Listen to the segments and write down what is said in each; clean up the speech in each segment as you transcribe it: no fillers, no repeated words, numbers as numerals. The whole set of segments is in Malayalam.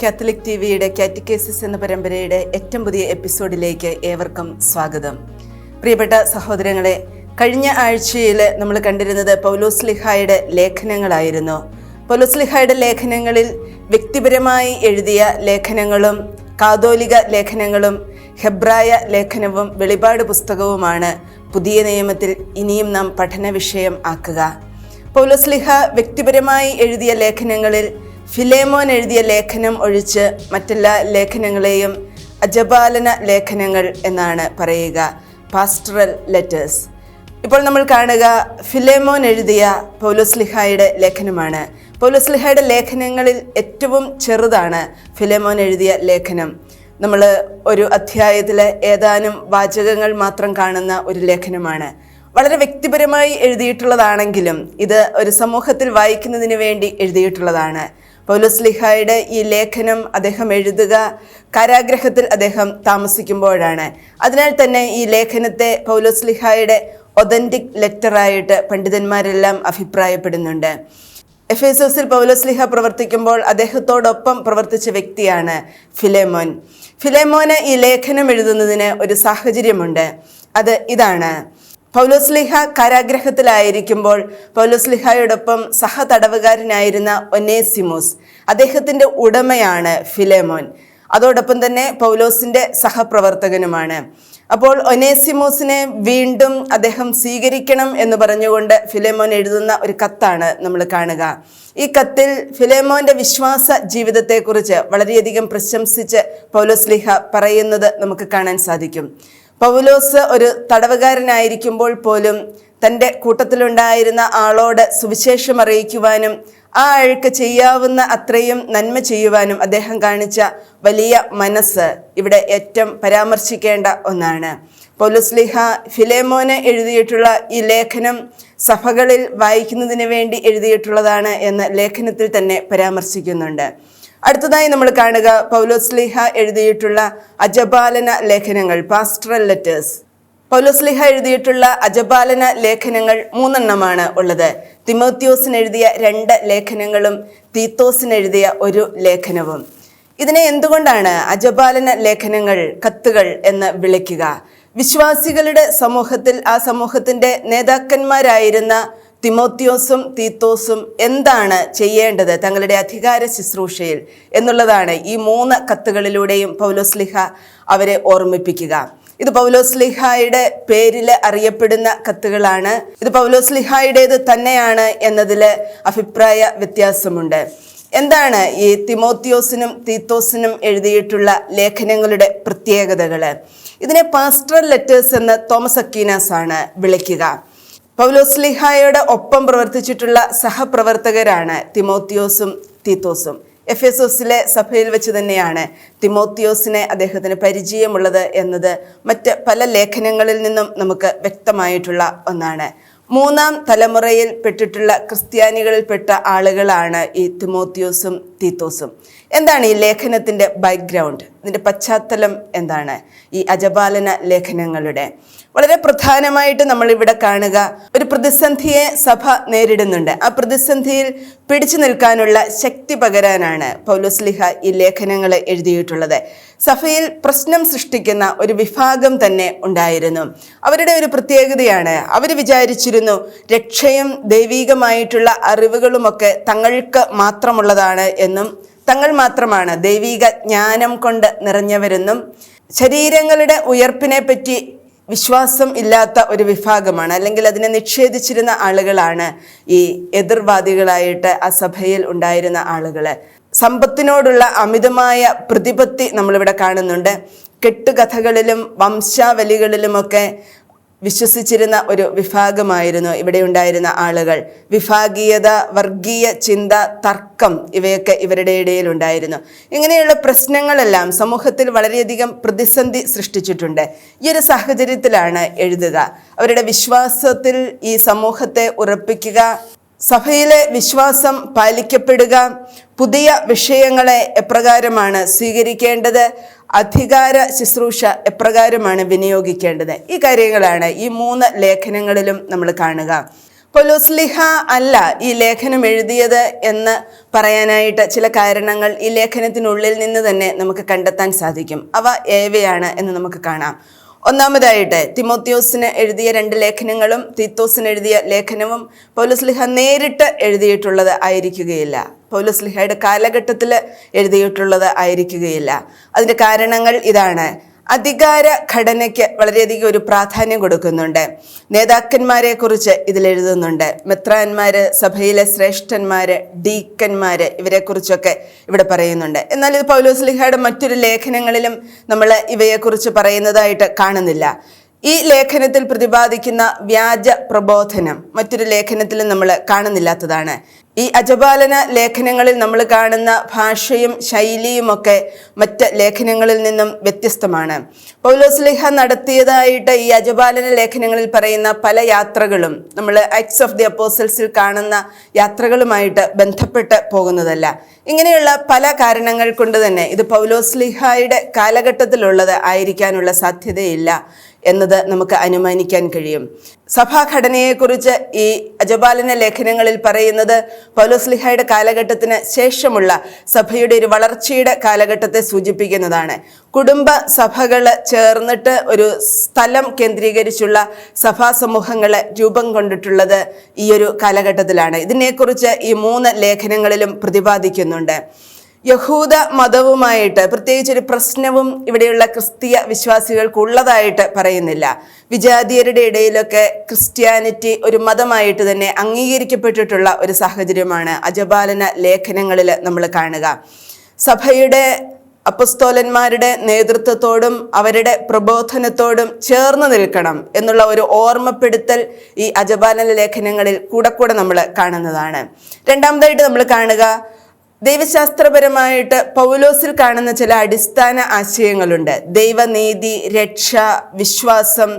കാത്തലിക് ടിവിയുടെ കാറ്റക്കേസിസ് എന്ന പരമ്പരയുടെ ഏറ്റവും പുതിയ എപ്പിസോഡിലേക്ക് ഏവർക്കും സ്വാഗതം. പ്രിയപ്പെട്ട സഹോദരങ്ങളെ, കഴിഞ്ഞ ആഴ്ചയിൽ നമ്മൾ കണ്ടിരുന്നത് പൗലോസ്ലീഹായുടെ ലേഖനങ്ങളായിരുന്നു. പൗലോസ്ലീഹായുടെ ലേഖനങ്ങളിൽ വ്യക്തിപരമായി എഴുതിയ ലേഖനങ്ങളും കാതോലിക ലേഖനങ്ങളും ഹെബ്രായ ലേഖനവും വെളിപാട് പുസ്തകവുമാണ് പുതിയ നിയമത്തിൽ ഇനിയും നാം പഠന വിഷയം ആക്കുക. പൗലോസ്ലീഹ വ്യക്തിപരമായി എഴുതിയ ലേഖനങ്ങളിൽ ഫിലേമോൻ എഴുതിയ ലേഖനം ഒഴിച്ച് മറ്റെല്ലാ ലേഖനങ്ങളെയും അജപാലന ലേഖനങ്ങൾ എന്നാണ് പറയുക, പാസ്റ്ററൽ ലെറ്റേഴ്സ്. ഇപ്പോൾ നമ്മൾ കാണുക ഫിലേമോൻ എഴുതിയ പൗലോസ്ലീഹായുടെ ലേഖനമാണ്. പൗലോസ്ലീഹായുടെ ലേഖനങ്ങളിൽ ഏറ്റവും ചെറുതാണ് ഫിലേമോൻ എഴുതിയ ലേഖനം. നമ്മൾ ഒരു അധ്യായത്തിലെ ഏതാനും വാചകങ്ങൾ മാത്രം കാണുന്ന ഒരു ലേഖനമാണ്. വളരെ വ്യക്തിപരമായി എഴുതിയിട്ടുള്ളതാണെങ്കിലും ഇത് ഒരു സമൂഹത്തിൽ വായിക്കുന്നതിന് വേണ്ടി എഴുതിയിട്ടുള്ളതാണ്. പൗലോസ്ലീഹായുടെ ഈ ലേഖനം അദ്ദേഹം എഴുതുക കാരാഗ്രഹത്തിൽ അദ്ദേഹം താമസിക്കുമ്പോഴാണ്. അതിനാൽ തന്നെ ഈ ലേഖനത്തെ പൗലോസ്ലീഹായുടെ ഒതന്റിക് ലെറ്ററായിട്ട് പണ്ഡിതന്മാരെല്ലാം അഭിപ്രായപ്പെടുന്നുണ്ട്. എഫേസോസിൽ പൗലോസ്ലീഹ പ്രവർത്തിക്കുമ്പോൾ അദ്ദേഹത്തോടൊപ്പം പ്രവർത്തിച്ച വ്യക്തിയാണ് ഫിലേമോൻ. ഫിലേമോന് ഈ ലേഖനം എഴുതുന്നതിന് ഒരു സാഹചര്യമുണ്ട്. അത് ഇതാണ്: പൗലോസ്ലീഹ കാരാഗ്രഹത്തിലായിരിക്കുമ്പോൾ പൗലോസ്ലീഹായോടൊപ്പം സഹതടവുകാരനായിരുന്ന ഒനേസിമോസ്, അദ്ദേഹത്തിൻ്റെ ഉടമയാണ് ഫിലേമോൻ. അതോടൊപ്പം തന്നെ പൗലോസിൻ്റെ സഹപ്രവർത്തകനുമാണ്. അപ്പോൾ ഒനേസിമോസിനെ വീണ്ടും അദ്ദേഹം സ്വീകരിക്കണം എന്ന് പറഞ്ഞുകൊണ്ട് ഫിലേമോൻ എഴുതുന്ന ഒരു കത്താണ് നമ്മൾ കാണുക. ഈ കത്തിൽ ഫിലേമോന്റെ വിശ്വാസ ജീവിതത്തെക്കുറിച്ച് വളരെയധികം പ്രശംസിച്ച് പൗലോസ്ലീഹ പറയുന്നത് നമുക്ക് കാണാൻ സാധിക്കും. പൗലോസ് ഒരു തടവുകാരനായിരിക്കുമ്പോൾ പോലും തൻ്റെ കൂട്ടത്തിലുണ്ടായിരുന്ന ആളോട് സുവിശേഷം അറിയിക്കുവാനും ആ ആൾക്ക് ചെയ്യാവുന്ന അത്രയും നന്മ ചെയ്യുവാനും അദ്ദേഹം കാണിച്ച വലിയ മനസ്സ് ഇവിടെ ഏറ്റവും പരാമർശിക്കേണ്ട ഒന്നാണ്. പൗലോസ്ലീഹ ഫിലേമോന് എഴുതിയിട്ടുള്ള ഈ ലേഖനം സഭകളിൽ വായിക്കുന്നതിന് വേണ്ടി എഴുതിയിട്ടുള്ളതാണ് എന്ന് ലേഖനത്തിൽ തന്നെ പരാമർശിക്കുന്നുണ്ട്. അടുത്തതായി നമ്മൾ കാണുക പൗലോസ്ലീഹ എഴുതിയിട്ടുള്ള അജപാലന ലേഖനങ്ങൾ, പാസ്റ്ററൽ ലെറ്റേഴ്സ്. പൗലോസ്ലീഹ എഴുതിയിട്ടുള്ള അജപാലന ലേഖനങ്ങൾ 3 ഉള്ളത്. തിമോത്തിയോസിന് എഴുതിയ 2 ലേഖനങ്ങളും തീത്തോസിന് എഴുതിയ 1 ലേഖനവും. ഇതിനെ എന്തുകൊണ്ടാണ് അജപാലന ലേഖനങ്ങൾ, കത്തുകൾ എന്ന് വിളിക്കുക? വിശ്വാസികളുടെ സമൂഹത്തിൽ ആ സമൂഹത്തിൻ്റെ നേതാക്കന്മാരായിരുന്ന തിമോത്തിയോസും തീത്തോസും എന്താണ് ചെയ്യേണ്ടത് തങ്ങളുടെ അധികാര ശുശ്രൂഷയിൽ എന്നുള്ളതാണ് ഈ 3 കത്തുകളിലൂടെയും പൗലോസ്ലീഹ അവരെ ഓർമ്മിപ്പിക്കുക. ഇത് പൗലോസ്ലീഹായുടെ പേരിൽ അറിയപ്പെടുന്ന കത്തുകളാണ്. ഇത് പൗലോസ്ലീഹായുടേത് തന്നെയാണ് എന്നതിൽ അഭിപ്രായ വ്യത്യാസമുണ്ട്. എന്താണ് ഈ തിമോത്തിയോസിനും തീത്തോസിനും എഴുതിയിട്ടുള്ള ലേഖനങ്ങളുടെ പ്രത്യേകതകൾ? ഇതിനെ പാസ്റ്ററൽ ലെറ്റേഴ്സ് എന്ന് തോമസ് അക്വീനാസ് ആണ് വിളിക്കുക. പൗലോസ്ലീഹായോട് ഒപ്പം പ്രവർത്തിച്ചിട്ടുള്ള സഹപ്രവർത്തകരാണ് തിമോത്തിയോസും തീത്തോസും. എഫേസോസിലെ സഭയിൽ വെച്ച് തന്നെയാണ് തിമോത്തിയോസിനെ അദ്ദേഹത്തിന് പരിചയമുള്ളത് എന്നത് മറ്റ് പല ലേഖനങ്ങളിൽ നിന്നും നമുക്ക് വ്യക്തമായിട്ടുള്ള ഒന്നാണ്. 3ാം തലമുറയിൽ പെട്ടിട്ടുള്ള ക്രിസ്ത്യാനികളിൽപ്പെട്ട ആളുകളാണ് ഈ തിമോത്തിയോസും തീത്തോസും. എന്താണ് ഈ ലേഖനത്തിൻ്റെ ബാക്ക്ഗ്രൗണ്ട്? ഇതിൻ്റെ പശ്ചാത്തലം എന്താണ്? ഈ അജപാലന ലേഖനങ്ങളുടെ വളരെ പ്രധാനമായിട്ട് നമ്മളിവിടെ കാണുക ഒരു പ്രതിസന്ധിയെ സഭ നേരിടുന്നുണ്ട്. ആ പ്രതിസന്ധിയിൽ പിടിച്ചു നിൽക്കാനുള്ള ശക്തി പകരാനാണ് പൗലോസ്ലീഹ ഈ ലേഖനങ്ങൾ എഴുതിയിട്ടുള്ളത്. സഭയിൽ പ്രശ്നം സൃഷ്ടിക്കുന്ന ഒരു വിഭാഗം തന്നെ ഉണ്ടായിരുന്നു. അവരുടെ ഒരു പ്രത്യേകതയാണ്, അവർ വിചാരിച്ചിരുന്നു രക്ഷയും ദൈവികമായിട്ടുള്ള അറിവുകളുമൊക്കെ തങ്ങൾക്ക് മാത്രമുള്ളതാണ് എന്നും തങ്ങൾ മാത്രമാണ് ദൈവിക ജ്ഞാനം കൊണ്ട് നിറഞ്ഞവരെന്നും ശരീരങ്ങളുടെ ഉയർപ്പിനെ പറ്റി വിശ്വാസം ഇല്ലാത്ത ഒരു വിഭാഗമാണ്, അല്ലെങ്കിൽ അതിനെ നിഷേധിച്ചിരുന്ന ആളുകളാണ് ഈ എതിർവാദികളായിട്ട് ആ സഭയിൽ ഉണ്ടായിരുന്ന ആളുകൾ. സമ്പത്തിനോടുള്ള അമിതമായ പ്രതിപത്തി നമ്മളിവിടെ കാണുന്നുണ്ട്. കെട്ടുകഥകളിലും വംശാവലികളിലുമൊക്കെ വിശ്വസിച്ചിരുന്ന ഒരു വിഭാഗമായിരുന്നു ഇവിടെ ഉണ്ടായിരുന്ന ആളുകൾ. വിഭാഗീയത, വർഗീയ ചിന്ത, തർക്കം ഇവയൊക്കെ ഇവരുടെ ഇടയിൽ ഉണ്ടായിരുന്നു. ഇങ്ങനെയുള്ള പ്രശ്നങ്ങളെല്ലാം സമൂഹത്തിൽ വളരെയധികം പ്രതിസന്ധി സൃഷ്ടിച്ചിട്ടുണ്ട്. ഈ ഒരു സാഹചര്യത്തിലാണ് എഴുതുക. അവരുടെ വിശ്വാസത്തിൽ ഈ സമൂഹത്തെ ഉറപ്പിക്കുക, സഭയിലെ വിശ്വാസം പാലിക്കപ്പെടുക, പുതിയ വിഷയങ്ങളെ എപ്രകാരമാണ് സ്വീകരിക്കേണ്ടത്, അധികാര ശുശ്രൂഷ എപ്രകാരമാണ് വിനിയോഗിക്കേണ്ടത്, ഈ കാര്യങ്ങളാണ് ഈ 3 ലേഖനങ്ങളിലും നമ്മൾ കാണുക. പൗലോസ്ലിഹ അല്ല ഈ ലേഖനം എഴുതിയത് എന്ന് പറയാനായിട്ട് ചില കാരണങ്ങൾ ഈ ലേഖനത്തിനുള്ളിൽ നിന്ന് തന്നെ നമുക്ക് കണ്ടെത്താൻ സാധിക്കും. അവ ഏവയാണ് എന്ന് നമുക്ക് കാണാം. ഒന്നാമതായിട്ട്, തിമോത്തിയോസിന് എഴുതിയ 2 ലേഖനങ്ങളും തീത്തോസിന് എഴുതിയ ലേഖനവും പൗലോസ്ലിഹ നേരിട്ട് എഴുതിയിട്ടുള്ളത് ആയിരിക്കുകയില്ല. പൗലോസ്ലിഹയുടെ കാലഘട്ടത്തിൽ എഴുതിയിട്ടുള്ളത് ആയിരിക്കുകയില്ല. അതിൻ്റെ കാരണങ്ങൾ ഇതാണ്. അധികാര ഘടനയ്ക്ക് വളരെയധികം ഒരു പ്രാധാന്യം കൊടുക്കുന്നുണ്ട്. നേതാക്കന്മാരെ കുറിച്ച് ഇതിലെഴുതുന്നുണ്ട്. മെത്രാന്മാര്, സഭയിലെ ശ്രേഷ്ഠന്മാര്, ഡീക്കന്മാര്, ഇവരെ കുറിച്ചൊക്കെ ഇവിടെ പറയുന്നുണ്ട്. എന്നാൽ ഇത് പൗലോസ്ലിഹയുടെ മറ്റൊരു ലേഖനങ്ങളിലും നമ്മൾ ഇവയെക്കുറിച്ച് പറയുന്നതായിട്ട് കാണുന്നില്ല. ഈ ലേഖനത്തിൽ പ്രതിപാദിക്കുന്ന വ്യാജ പ്രബോധനം മറ്റൊരു ലേഖനത്തിലും നമ്മൾ കാണുന്നില്ലാത്തതാണ്. ഈ അജപാലന ലേഖനങ്ങളിൽ നമ്മൾ കാണുന്ന ഭാഷയും ശൈലിയുമൊക്കെ മറ്റ് ലേഖനങ്ങളിൽ നിന്നും വ്യത്യസ്തമാണ്. പൗലോസ്ലിഹ നടത്തിയതായിട്ട് ഈ അജപാലന ലേഖനങ്ങളിൽ പറയുന്ന പല യാത്രകളും നമ്മൾ ആക്ട്സ് ഓഫ് ദി അപ്പോസ്റ്റൽസിൽ കാണുന്ന യാത്രകളുമായിട്ട് ബന്ധപ്പെട്ട് പോകുന്നതല്ല. ഇങ്ങനെയുള്ള പല കാരണങ്ങൾ കൊണ്ട് തന്നെ ഇത് പൗലോസ്ലിഹയുടെ കാലഘട്ടത്തിലുള്ളത് ആയിരിക്കാനുള്ള സാധ്യതയില്ല എന്നത് നമുക്ക് അനുമാനിക്കാൻ കഴിയും. സഭാഘടനയെക്കുറിച്ച് ഈ അജപാലന ലേഖനങ്ങളിൽ പറയുന്നത് പൗലോസ്ലിഹയുടെ കാലഘട്ടത്തിന് ശേഷമുള്ള സഭയുടെ ഒരു വളർച്ചയുടെ കാലഘട്ടത്തെ സൂചിപ്പിക്കുന്നതാണ്. കുടുംബ സഭകൾ ചേർന്നിട്ട് ഒരു സ്ഥലം കേന്ദ്രീകരിച്ചുള്ള സഭാ സമൂഹങ്ങൾ രൂപം കൊണ്ടിട്ടുള്ളത് ഈ ഒരു കാലഘട്ടത്തിലാണ്. ഇതിനെക്കുറിച്ച് ഈ 3 ലേഖനങ്ങളിലും പ്രതിപാദിക്കുന്നുണ്ട്. യഹൂദ മതവുമായിട്ട് പ്രത്യേകിച്ചൊരു പ്രശ്നവും ഇവിടെയുള്ള ക്രിസ്തീയ വിശ്വാസികൾക്ക് ഉള്ളതായിട്ട് പറയുന്നില്ല. വിജാതീയരുടെ ഇടയിലൊക്കെ ക്രിസ്ത്യാനിറ്റി ഒരു മതമായിട്ട് തന്നെ അംഗീകരിക്കപ്പെട്ടിട്ടുള്ള ഒരു സാഹചര്യമാണ് അജപാലന ലേഖനങ്ങളിൽ നമ്മൾ കാണുക. സഭയുടെ അപ്പസ്തോലന്മാരുടെ നേതൃത്വത്തോടും അവരുടെ പ്രബോധനത്തോടും ചേർന്ന് നിൽക്കണം എന്നുള്ള ഒരു ഓർമ്മപ്പെടുത്തൽ ഈ അജപാലന ലേഖനങ്ങളിൽ കൂടെ നമ്മൾ കാണുന്നതാണ്. രണ്ടാമതായിട്ട് നമ്മൾ കാണുക, ദൈവശാസ്ത്രപരമായിട്ട് പൗലോസിൽ കാണുന്ന ചില അടിസ്ഥാന ആശയങ്ങളുണ്ട്. ദൈവനീതി, രക്ഷ, വിശ്വാസം,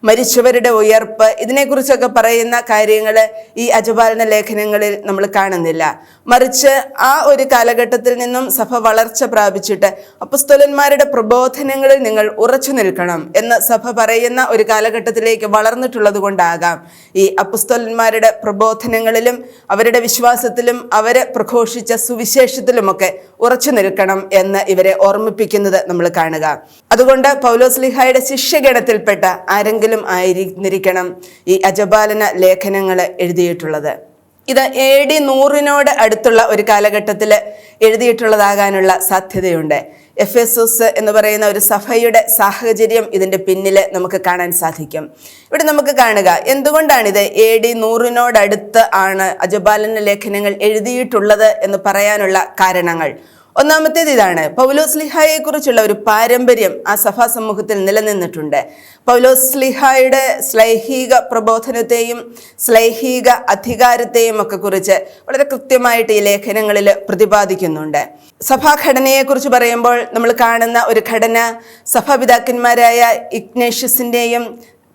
മരിച്ചവരുടെ ഉയർപ്പ്, ഇതിനെക്കുറിച്ചൊക്കെ പറയുന്ന കാര്യങ്ങൾ ഈ അജപാലന ലേഖനങ്ങളിൽ നമ്മൾ കാണുന്നില്ല. മറിച്ച് ആ ഒരു കാലഘട്ടത്തിൽ നിന്നും സഭ വളർച്ച പ്രാപിച്ചിട്ട് അപ്പസ്തോലന്മാരുടെ പ്രബോധനങ്ങളിൽ നിങ്ങൾ ഉറച്ചു നിൽക്കണം എന്ന് സഭ പറയുന്ന ഒരു കാലഘട്ടത്തിലേക്ക് വളർന്നിട്ടുള്ളത് കൊണ്ടാകാം ഈ അപ്പസ്തോലന്മാരുടെ പ്രബോധനങ്ങളിലും അവരുടെ വിശ്വാസത്തിലും അവരെ പ്രഘോഷിച്ച സുവിശേഷത്തിലുമൊക്കെ ഉറച്ചു നിൽക്കണം എന്ന് ഇവരെ ഓർമ്മിപ്പിക്കുന്നത് നമ്മൾ കാണുക. അതുകൊണ്ട് പൗലോസ്ലിഹായുടെ ശിഷ്യഗണത്തിൽപ്പെട്ട ആരെങ്കിലും ആയിരിക്കണം ഈ അജപാലന ലേഖനങ്ങൾ എഴുതിയിട്ടുള്ളത്. ഇത് AD 100 അടുത്തുള്ള ഒരു കാലഘട്ടത്തിൽ എഴുതിയിട്ടുള്ളതാകാനുള്ള സാധ്യതയുണ്ട്. എഫെസോസ് എന്ന് പറയുന്ന ഒരു സഭയുടെ സാഹചര്യം ഇതിൻ്റെ പിന്നിൽ നമുക്ക് കാണാൻ സാധിക്കും. ഇവിടെ നമുക്ക് കാണുക എന്തുകൊണ്ടാണിത് AD 100 അടുത്ത് ആണ് അജപാലന ലേഖനങ്ങൾ എഴുതിയിട്ടുള്ളത് എന്ന് പറയാനുള്ള കാരണങ്ങൾ. ഒന്നാമത്തേത് ഇതാണ്, പൗലോസ്ലിഹായെ കുറിച്ചുള്ള ഒരു പാരമ്പര്യം ആ സഭാ സമൂഹത്തിൽ നിലനിന്നിട്ടുണ്ട്. പൗലോസ്ലിഹായുടെ ശ്ലൈഹിക പ്രബോധനത്തെയും ശ്ലൈഹിക അധികാരത്തെയും ഒക്കെ കുറിച്ച് വളരെ കൃത്യമായിട്ട് ഈ ലേഖനങ്ങളിൽ പ്രതിപാദിക്കുന്നുണ്ട്. സഭാഘടനയെക്കുറിച്ച് പറയുമ്പോൾ നമ്മൾ കാണുന്ന ഒരു ഘടന സഭാപിതാക്കന്മാരായ ഇഗ്നേഷ്യസിൻ്റെയും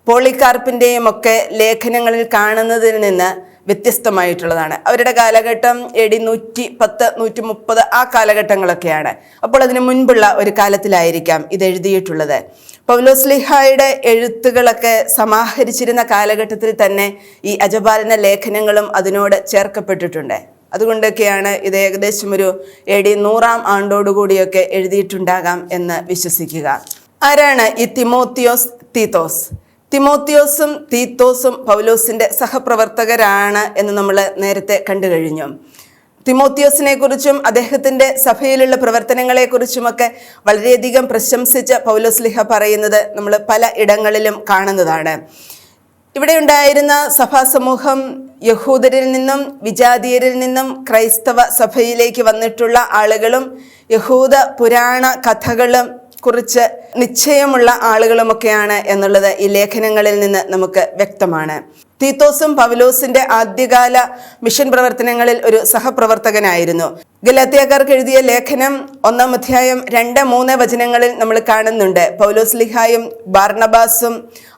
പോളികാർപ്പിൻ്റെയും ഒക്കെ ലേഖനങ്ങളിൽ കാണുന്നതിൽ നിന്ന് വ്യത്യസ്തമായിട്ടുള്ളതാണ്. അവരുടെ കാലഘട്ടം AD 110, 130 ആ കാലഘട്ടങ്ങളൊക്കെയാണ്. അപ്പോൾ അതിന് മുൻപുള്ള ഒരു കാലത്തിലായിരിക്കാം ഇത് എഴുതിയിട്ടുള്ളത്. പൗലോസ്ലിഹായുടെ എഴുത്തുകളൊക്കെ സമാഹരിച്ചിരുന്ന കാലഘട്ടത്തിൽ തന്നെ ഈ അജപാലന ലേഖനങ്ങളും അതിനോട് ചേർക്കപ്പെട്ടിട്ടുണ്ട്. അതുകൊണ്ടൊക്കെയാണ് ഇത് ഏകദേശം ഒരു AD 100 ആണ്ടോടുകൂടിയൊക്കെ എഴുതിയിട്ടുണ്ടാകാം എന്ന് വിശ്വസിക്കുക. ആരാണ് ഈ തിമോത്തിയോസ്, തീത്തോസ്? തിമോത്തിയോസും തീത്തോസും പൗലോസിൻ്റെ സഹപ്രവർത്തകരാണ് എന്ന് നമ്മൾ നേരത്തെ കണ്ടു കഴിഞ്ഞു. തിമോത്തിയോസിനെ കുറിച്ചും അദ്ദേഹത്തിൻ്റെ സഭയിലുള്ള പ്രവർത്തനങ്ങളെക്കുറിച്ചുമൊക്കെ വളരെയധികം പ്രശംസിച്ച് പൗലോസ്ലിഹ പറയുന്നത് നമ്മൾ പല ഇടങ്ങളിലും കാണുന്നതാണ്. ഇവിടെ ഉണ്ടായിരുന്ന സഭാ സമൂഹം യഹൂദരിൽ നിന്നും വിജാതീയരിൽ നിന്നും ക്രൈസ്തവ സഭയിലേക്ക് വന്നിട്ടുള്ള ആളുകളും യഹൂദ പുരാണ കഥകളും കുറിച്ച് നിശ്ചയമുള്ള ആളുകളുമൊക്കെയാണ് എന്നുള്ളത് ഈ ലേഖനങ്ങളിൽ നിന്ന് നമുക്ക് വ്യക്തമാണ്. തീത്തോസും പൗലോസിന്റെ ആദ്യകാല മിഷൻ പ്രവർത്തനങ്ങളിൽ ഒരു സഹപ്രവർത്തകനായിരുന്നു. ഗലാത്യക്കാർക്ക് എഴുതിയ ലേഖനം 1-ാം അധ്യായം 2-3 വചനങ്ങളിൽ നമ്മൾ കാണുന്നുണ്ട്. പൗലോസ്ലിഹായും ബാർണബാസും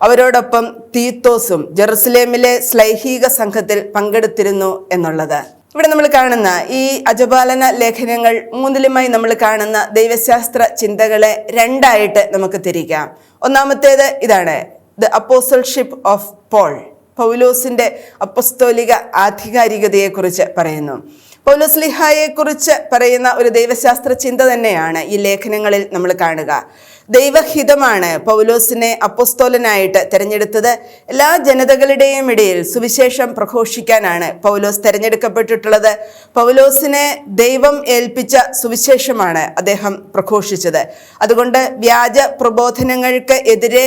അവരോടൊപ്പം തീത്തോസും ജെറുസലേമിലെ ശ്ലൈഹിക സംഘത്തിൽ പങ്കെടുത്തിരുന്നു എന്നുള്ളത്. ഇവിടെ നമ്മൾ കാണുന്ന ഈ അജപാലന ലേഖനങ്ങൾ 3ലുമായി നമ്മൾ കാണുന്ന ദൈവശാസ്ത്ര ചിന്തകളെ 2ആയിട്ട് നമുക്ക് തിരിക്കാം. ഒന്നാമത്തേത് ഇതാണ്, ദ അപ്പോസ്റ്റൽഷിപ്പ് ഓഫ് പോൾ. പൗലോസിന്റെ അപ്പസ്തോലിക ആധികാരികതയെക്കുറിച്ച് പറയുന്നു. പൗലോസ്ലീഹായെക്കുറിച്ച് പറയുന്ന ഒരു ദൈവശാസ്ത്ര ചിന്ത തന്നെയാണ് ഈ ലേഖനങ്ങളിൽ നമ്മൾ കാണുക. ദൈവഹിതമാണ് പൗലോസിനെ അപ്പോസ്തോലനായിട്ട് തിരഞ്ഞെടുത്തത്. എല്ലാ ജനതകളുടെയും ഇടയിൽ സുവിശേഷം പ്രഘോഷിക്കാനാണ് പൗലോസ് തിരഞ്ഞെടുക്കപ്പെട്ടിട്ടുള്ളത്. പൗലോസിനെ ദൈവം ഏൽപ്പിച്ച സുവിശേഷമാണ് അദ്ദേഹം പ്രഘോഷിച്ചത്. അതുകൊണ്ട് വ്യാജ പ്രബോധനങ്ങൾക്ക് എതിരെ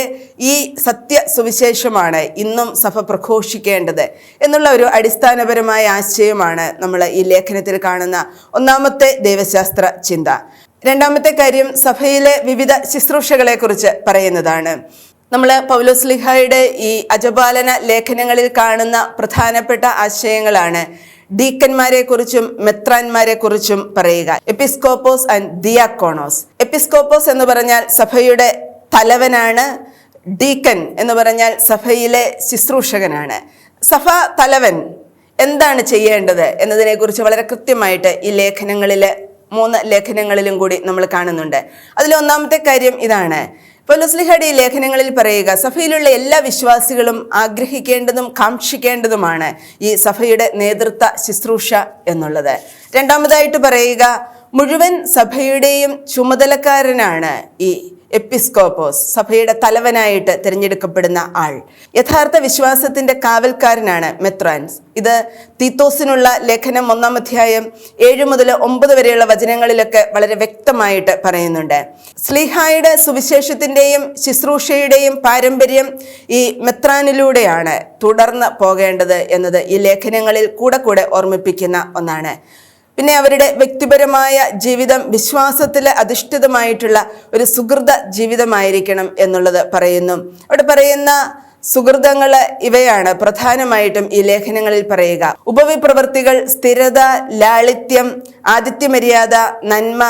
ഈ സത്യ സുവിശേഷമാണ് ഇന്നും സഭ പ്രഘോഷിക്കേണ്ടത് എന്നുള്ള ഒരു അടിസ്ഥാനപരമായ ആശയമാണ് നമ്മൾ ഈ ലേഖനത്തിൽ കാണുന്ന ഒന്നാമത്തെ ദൈവശാസ്ത്ര ചിന്ത. രണ്ടാമത്തെ കാര്യം സഭയിലെ വിവിധ ശുശ്രൂഷകളെ കുറിച്ച് പറയുന്നതാണ്. നമ്മൾ പൗലോസ്ലീഹായുടെ ഈ അജപാലന ലേഖനങ്ങളിൽ കാണുന്ന പ്രധാനപ്പെട്ട ആശയങ്ങളാണ് ഡീക്കന്മാരെ കുറിച്ചും മെത്രാന്മാരെ കുറിച്ചും പറയുക. എപ്പിസ്കോപ്പോസ് ആൻഡ് ദിയാക്കോണോസ്. എപ്പിസ്കോപ്പോസ് എന്ന് പറഞ്ഞാൽ സഭയുടെ തലവനാണ്. ഡീക്കൻ എന്ന് പറഞ്ഞാൽ സഭയിലെ ശുശ്രൂഷകനാണ്. സഭ തലവൻ എന്താണ് ചെയ്യേണ്ടത് എന്നതിനെക്കുറിച്ച് വളരെ കൃത്യമായിട്ട് ഈ ലേഖനങ്ങളിൽ 3 ലേഖനങ്ങളിലും കൂടി നമ്മൾ കാണുന്നുണ്ട്. അതിൽ ഒന്നാമത്തെ കാര്യം ഇതാണ്. പൗലോസ്ലീഹയുടെ ഈ ലേഖനങ്ങളിൽ പറയുക സഭയിലുള്ള എല്ലാ വിശ്വാസികളും ആഗ്രഹിക്കേണ്ടതും കാക്ഷിക്കേണ്ടതുമാണ് ഈ സഭയുടെ നേതൃത്വ ശുശ്രൂഷ എന്നുള്ളത്. രണ്ടാമതായിട്ട് പറയുക മുഴുവൻ സഭയുടെയും ചുമതലക്കാരനാണ് ഈ എപ്പിസ്കോപ്പോസ്, സഭയുടെ തലവനായിട്ട് തിരഞ്ഞെടുക്കപ്പെടുന്ന ആൾ. യഥാർത്ഥ വിശ്വാസത്തിന്റെ കാവൽക്കാരനാണ് മെത്രാൻസ്. ഇത് തീത്തോസിനുള്ള ലേഖനം 1-ാം അധ്യായം 7 മുതൽ 9 വരെയുള്ള വചനങ്ങളിലൊക്കെ വളരെ വ്യക്തമായിട്ട് പറയുന്നുണ്ട്. സ്ലീഹായുടെ സുവിശേഷത്തിന്റെയും ശുശ്രൂഷയുടെയും പാരമ്പര്യം ഈ മെത്രാനിലൂടെയാണ് തുടർന്ന് പോകേണ്ടത് എന്നത് ഈ ലേഖനങ്ങളിൽ കൂടെ ഓർമ്മിപ്പിക്കുന്ന ഒന്നാണ്. പിന്നെ അവരുടെ വ്യക്തിപരമായ ജീവിതം വിശ്വാസത്തിൽ അധിഷ്ഠിതമായിട്ടുള്ള ഒരു സുഹൃത ജീവിതമായിരിക്കണം എന്നുള്ളത് പറയുന്നു. അവിടെ പറയുന്ന സുഹൃതങ്ങൾ ഇവയാണ് പ്രധാനമായിട്ടും ഈ ലേഖനങ്ങളിൽ പറയുക. ഉപവിപ്രവർത്തികൾ, സ്ഥിരത, ലാളിത്യം, ആതിഥ്യമര്യാദ, നന്മ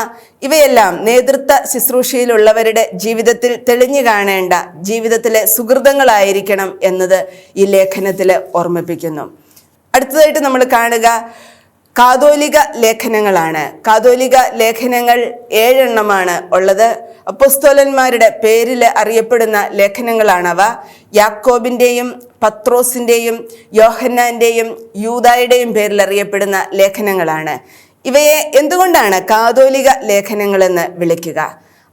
ഇവയെല്ലാം നേതൃത്വ ശുശ്രൂഷയിലുള്ളവരുടെ ജീവിതത്തിൽ തെളിഞ്ഞു കാണേണ്ട ജീവിതത്തിലെ സുഹൃതങ്ങളായിരിക്കണം എന്നത് ഈ ലേഖനത്തിൽ ഓർമ്മിപ്പിക്കുന്നു. അടുത്തതായിട്ട് നമ്മൾ കാണുക കാതോലിക ലേഖനങ്ങളാണ്. കാതോലിക ലേഖനങ്ങൾ 7 എണ്ണമാണ് ഉള്ളത്. അപ്പോസ്തലന്മാരുടെ പേരിൽ അറിയപ്പെടുന്ന ലേഖനങ്ങളാണവ. യാക്കോബിൻ്റെയും പത്രോസിൻ്റെയും യോഹന്നാൻ്റെയും യൂദായുടെയും പേരിൽ അറിയപ്പെടുന്ന ലേഖനങ്ങളാണ്. ഇവയെ എന്തുകൊണ്ടാണ് കാതോലിക ലേഖനങ്ങളെന്ന് വിളിക്കുക?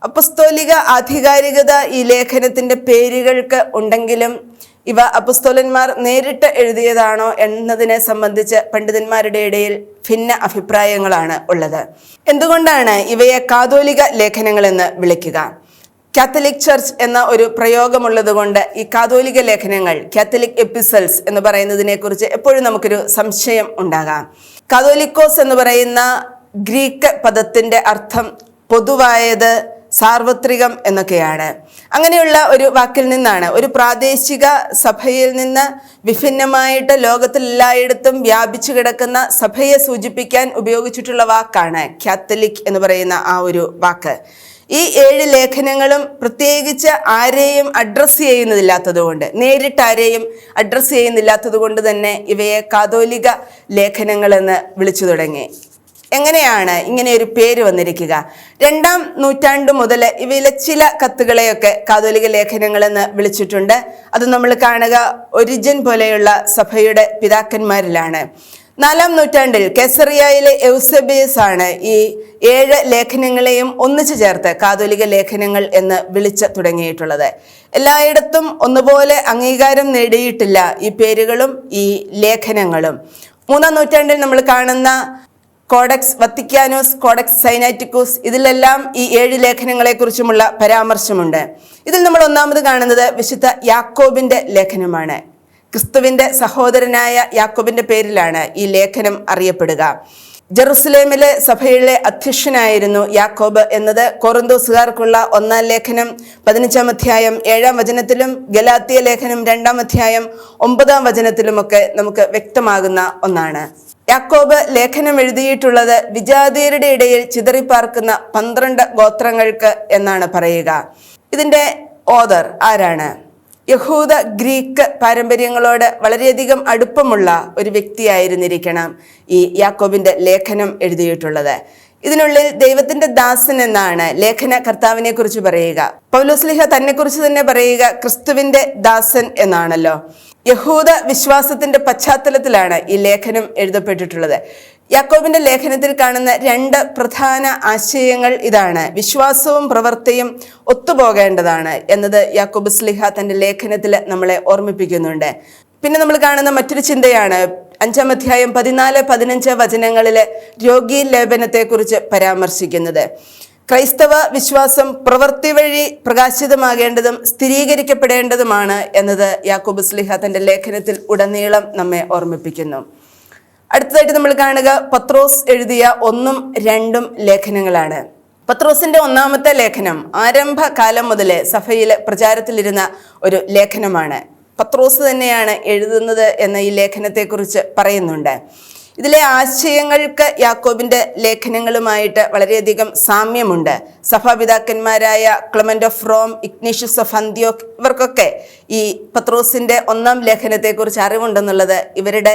അപ്പസ്തോലിക ആധികാരികത ഈ ലേഖനത്തിൻ്റെ പേരുകൾക്ക് ഉണ്ടെങ്കിലും ഇവ അപ്പസ്തോലന്മാർ നേരിട്ട് എഴുതിയതാണോ എന്നതിനെ സംബന്ധിച്ച് പണ്ഡിതന്മാരുടെ ഇടയിൽ ഭിന്ന അഭിപ്രായങ്ങളാണ് ഉള്ളത്. എന്തുകൊണ്ടാണ് ഇവയെ കാതോലിക ലേഖനങ്ങളെന്ന് വിളിക്കുക? കാത്തലിക് ചർച്ച് എന്ന ഒരു പ്രയോഗമുള്ളത് കൊണ്ട് ഈ കാതോലിക ലേഖനങ്ങൾ, കാത്തലിക് എപ്പിസൽസ് എന്ന് പറയുന്നതിനെ കുറിച്ച് എപ്പോഴും നമുക്കൊരു സംശയം ഉണ്ടാകാം. കാതോലിക്കോസ് എന്ന് പറയുന്ന ഗ്രീക്ക് പദത്തിന്റെ അർത്ഥം പൊതുവായത്, സാർവത്രികം എന്നൊക്കെയാണ്. അങ്ങനെയുള്ള ഒരു വാക്കിൽ നിന്നാണ് ഒരു പ്രാദേശിക സഭയിൽ നിന്ന് വിഭിന്നമായിട്ട് ലോകത്തിൽ എല്ലായിടത്തും വ്യാപിച്ചു കിടക്കുന്ന സഭയെ സൂചിപ്പിക്കാൻ ഉപയോഗിച്ചിട്ടുള്ള വാക്കാണ് കാത്തലിക് എന്ന് പറയുന്ന ആ ഒരു വാക്ക്. ഈ 7 ലേഖനങ്ങളും പ്രത്യേകിച്ച് ആരെയും അഡ്രസ്സ് ചെയ്യുന്നതില്ലാത്തതുകൊണ്ട്, നേരിട്ട് ആരെയും അഡ്രസ്സ് ചെയ്യുന്നില്ലാത്തത് കൊണ്ട് തന്നെ ഇവയെ കാതോലിക ലേഖനങ്ങളെന്ന് വിളിച്ചു തുടങ്ങി. എങ്ങനെയാണ് ഇങ്ങനെ ഒരു പേര് വന്നിരിക്കുക? 2-ാം നൂറ്റാണ്ട് മുതൽ ഇവയിലെ ചില കത്തുകളെയൊക്കെ കാതോലിക ലേഖനങ്ങളെന്ന് വിളിച്ചിട്ടുണ്ട്. അത് നമ്മൾ കാണുക ഒരിജിൻ പോലെയുള്ള സഭയുടെ പിതാക്കന്മാരിലാണ്. 4-ാം നൂറ്റാണ്ടിൽ കെസറിയയിലെ എൗസേബിയസ് ആണ് ഈ 7 ലേഖനങ്ങളെയും ഒന്നിച്ചു ചേർത്ത് കാതോലിക ലേഖനങ്ങൾ എന്ന് വിളിച്ചു തുടങ്ങിയിട്ടുള്ളത്. എല്ലായിടത്തും ഒന്നുപോലെ അംഗീകാരം നേടിയിട്ടില്ല ഈ പേരുകളും ഈ ലേഖനങ്ങളും. 3-ാം നൂറ്റാണ്ടിൽ നമ്മൾ കാണുന്ന കോഡക്സ് വത്തിക്കാനോസ്, കോഡക്സ് സൈനാറ്റിക്കോസ്, ഇതിലെല്ലാം ഈ 7 ലേഖനങ്ങളെ കുറിച്ചുമുള്ള പരാമർശമുണ്ട്. ഇതിൽ നമ്മൾ ഒന്നാമത് കാണുന്നത് വിശുദ്ധ യാക്കോബിന്റെ ലേഖനമാണ്. ക്രിസ്തുവിന്റെ സഹോദരനായ യാക്കോബിന്റെ പേരിലാണ് ഈ ലേഖനം അറിയപ്പെടുക. ജെറുസലേമിലെ സഭയിലെ അധ്യക്ഷനായിരുന്നു യാക്കോബ് എന്നത് കൊറിന്തോസുകാർക്കുള്ള 1-ാം ലേഖനം 15-ാം അധ്യായം 7-ാം വചനത്തിലും ഗലാത്യ ലേഖനം 2-ാം അധ്യായം 9-ാം വചനത്തിലുമൊക്കെ നമുക്ക് വ്യക്തമാകുന്ന ഒന്നാണ്. യാക്കോബ് ലേഖനം എഴുതിയിട്ടുള്ളത് വിജാതിയരുടെ ഇടയിൽ ചിതറിപ്പാർക്കുന്ന 12 ഗോത്രങ്ങൾക്ക് എന്നാണ് പറയുക. ഇതിൻ്റെ ഓതർ ആരാണ്? യഹൂദ ഗ്രീക്ക് പാരമ്പര്യങ്ങളോട് വളരെയധികം അടുപ്പമുള്ള ഒരു വ്യക്തിയായിരുന്നിരിക്കണം ഈ യാക്കോബിൻ്റെ ലേഖനം എഴുതിയിട്ടുള്ളത്. ഇതിനുള്ളിൽ ദൈവത്തിന്റെ ദാസൻ എന്നാണ് ലേഖന കർത്താവിനെ കുറിച്ച് പറയുക. പൗലോസ്ലീഹ തന്നെ കുറിച്ച് തന്നെ പറയുക ക്രിസ്തുവിന്റെ ദാസൻ എന്നാണല്ലോ. യഹൂദ വിശ്വാസത്തിന്റെ പശ്ചാത്തലത്തിലാണ് ഈ ലേഖനം എഴുതപ്പെട്ടിട്ടുള്ളത്. യാക്കോബിന്റെ ലേഖനത്തിൽ കാണുന്ന രണ്ട് പ്രധാന ആശയങ്ങൾ ഇതാണ്: വിശ്വാസവും പ്രവൃത്തിയും ഒത്തുപോകേണ്ടതാണ് എന്നത് യാക്കോബ് സ്ലീഹ തന്റെ ലേഖനത്തിൽ നമ്മളെ ഓർമ്മിപ്പിക്കുന്നുണ്ട്. പിന്നെ നമ്മൾ കാണുന്ന മറ്റൊരു ചിന്തയാണ് 5-ാം അധ്യായം 14-15 വചനങ്ങളിലെ രോഗീ ലേപനത്തെക്കുറിച്ച് പരാമർശിക്കുന്നത്. ക്രൈസ്തവ വിശ്വാസം പ്രവൃത്തി വഴി പ്രകാശിതമാകേണ്ടതും സ്ഥിരീകരിക്കപ്പെടേണ്ടതുമാണ് എന്നത് യാക്കോബ് സ്ലീഹ തന്റെ ലേഖനത്തിൽ ഉടനീളം നമ്മെ ഓർമ്മിപ്പിക്കുന്നു. അടുത്തതായിട്ട് നമ്മൾ കാണുക പത്രോസ് എഴുതിയ 1-2 ലേഖനങ്ങളാണ്. പത്രോസിന്റെ 1-ാമത്തെ ലേഖനം ആരംഭകാലം മുതലേ സഭയിൽ പ്രചാരത്തിലിരുന്ന ഒരു ലേഖനമാണ്. പത്രോസ് തന്നെയാണ് എഴുതുന്നത് എന്ന ഈ ലേഖനത്തെക്കുറിച്ച് പറയുന്നുണ്ട്. ഇതിലെ ആശയങ്ങൾക്ക് യാക്കോബിന്റെ ലേഖനങ്ങളുമായിട്ട് വളരെയധികം സാമ്യമുണ്ട്. സഭാപിതാക്കന്മാരായ Clement of Rome, Ignatius of Antioch, ഇവർക്കൊക്കെ ഈ പത്രോസിന്റെ 1-ാം ലേഖനത്തെക്കുറിച്ച് അറിവുണ്ടെന്നുള്ളത് ഇവരുടെ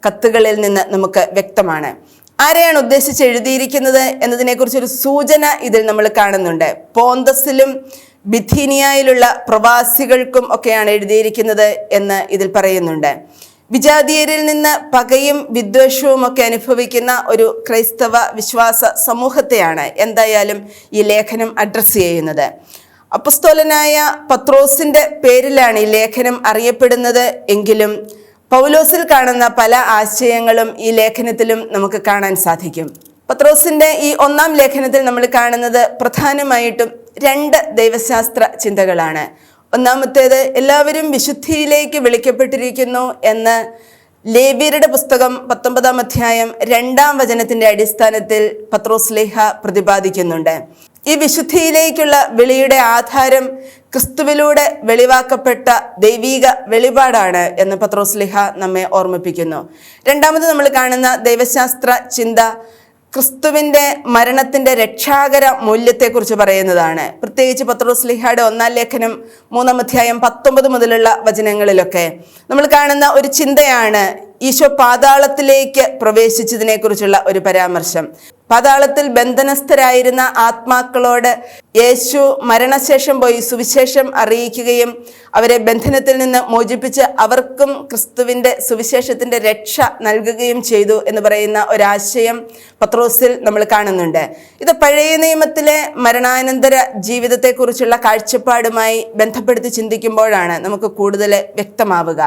കത്തുകളിൽ നിന്ന് നമുക്ക് വ്യക്തമാണ്. ആരെയാണ് ഉദ്ദേശിച്ച് എഴുതിയിരിക്കുന്നത് എന്നതിനെക്കുറിച്ചൊരു സൂചന ഇതിൽ നമ്മൾ കാണുന്നുണ്ട്. പോന്തസിലും ബിഥീനിയയിലുള്ള പ്രവാസികൾക്കും ഒക്കെയാണ് എഴുതിയിരിക്കുന്നത് എന്ന് ഇതിൽ പറയുന്നുണ്ട്. വിജാതീയരിൽ നിന്ന് പകയും വിദ്വേഷവും ഒക്കെ അനുഭവിക്കുന്ന ഒരു ക്രൈസ്തവ വിശ്വാസ സമൂഹത്തെയാണ് എന്തായാലും ഈ ലേഖനം അഡ്രസ്സ് ചെയ്യുന്നത്. അപ്പസ്തോലനായ പത്രോസിന്റെ പേരിലാണ് ഈ ലേഖനം അറിയപ്പെടുന്നത് എങ്കിലും പൗലോസിൽ കാണുന്ന പല ആശയങ്ങളും ഈ ലേഖനത്തിലും നമുക്ക് കാണാൻ സാധിക്കും. പത്രോസിന്റെ ഈ 1-ാം ലേഖനത്തിൽ നമ്മൾ കാണുന്നത് പ്രധാനമായിട്ടും 2 ദൈവശാസ്ത്ര ചിന്തകളാണ്. ഒന്നാമത്തേത്, എല്ലാവരും വിശുദ്ധിയിലേക്ക് വിളിക്കപ്പെട്ടിരിക്കുന്നു എന്ന് ലേവ്യരുടെ പുസ്തകം 19-ാം അധ്യായം 2-ാം വചനത്തിന്റെ അടിസ്ഥാനത്തിൽ പത്രോസ്ലീഹ പ്രതിപാദിക്കുന്നുണ്ട്. ഈ വിശുദ്ധിയിലേക്കുള്ള വിളിയുടെ ആധാരം ക്രിസ്തുവിലൂടെ വെളിവാക്കപ്പെട്ട ദൈവീക വെളിപാടാണ് എന്ന് പത്രോസ്ലീഹ നമ്മെ ഓർമ്മിപ്പിക്കുന്നു. രണ്ടാമത് നമ്മൾ കാണുന്ന ദൈവശാസ്ത്ര ചിന്ത ക്രിസ്തുവിന്റെ മരണത്തിന്റെ രക്ഷാകര മൂല്യത്തെക്കുറിച്ച് പറയുന്നതാണ്. പ്രത്യേകിച്ച് പത്രോസ്ലീഹയുടെ 1-ാം ലേഖനം 3-ാം അധ്യായം 19 മുതലുള്ള വചനങ്ങളിലൊക്കെ നമ്മൾ കാണുന്ന ഒരു ചിന്തയാണ് ഈശോ പാതാളത്തിലേക്ക് പ്രവേശിച്ചതിനെ കുറിച്ചുള്ള ഒരു പരാമർശം. പാതാളത്തിൽ ബന്ധനസ്ഥരായിരുന്ന ആത്മാക്കളോട് യേശു മരണശേഷം പോയി സുവിശേഷം അറിയിക്കുകയും അവരെ ബന്ധനത്തിൽ നിന്ന് മോചിപ്പിച്ച് അവർക്കും ക്രിസ്തുവിന്റെ സുവിശേഷത്തിന്റെ രക്ഷ നൽകുകയും ചെയ്തു എന്ന് പറയുന്ന ഒരാശയം പത്രോസിൽ നമ്മൾ കാണുന്നുണ്ട്. ഇത് പഴയ നിയമത്തിലെ മരണാനന്തര ജീവിതത്തെക്കുറിച്ചുള്ള കാഴ്ചപ്പാടുമായി ബന്ധപ്പെടുത്തി ചിന്തിക്കുമ്പോഴാണ് നമുക്ക് കൂടുതൽ വ്യക്തമാവുക.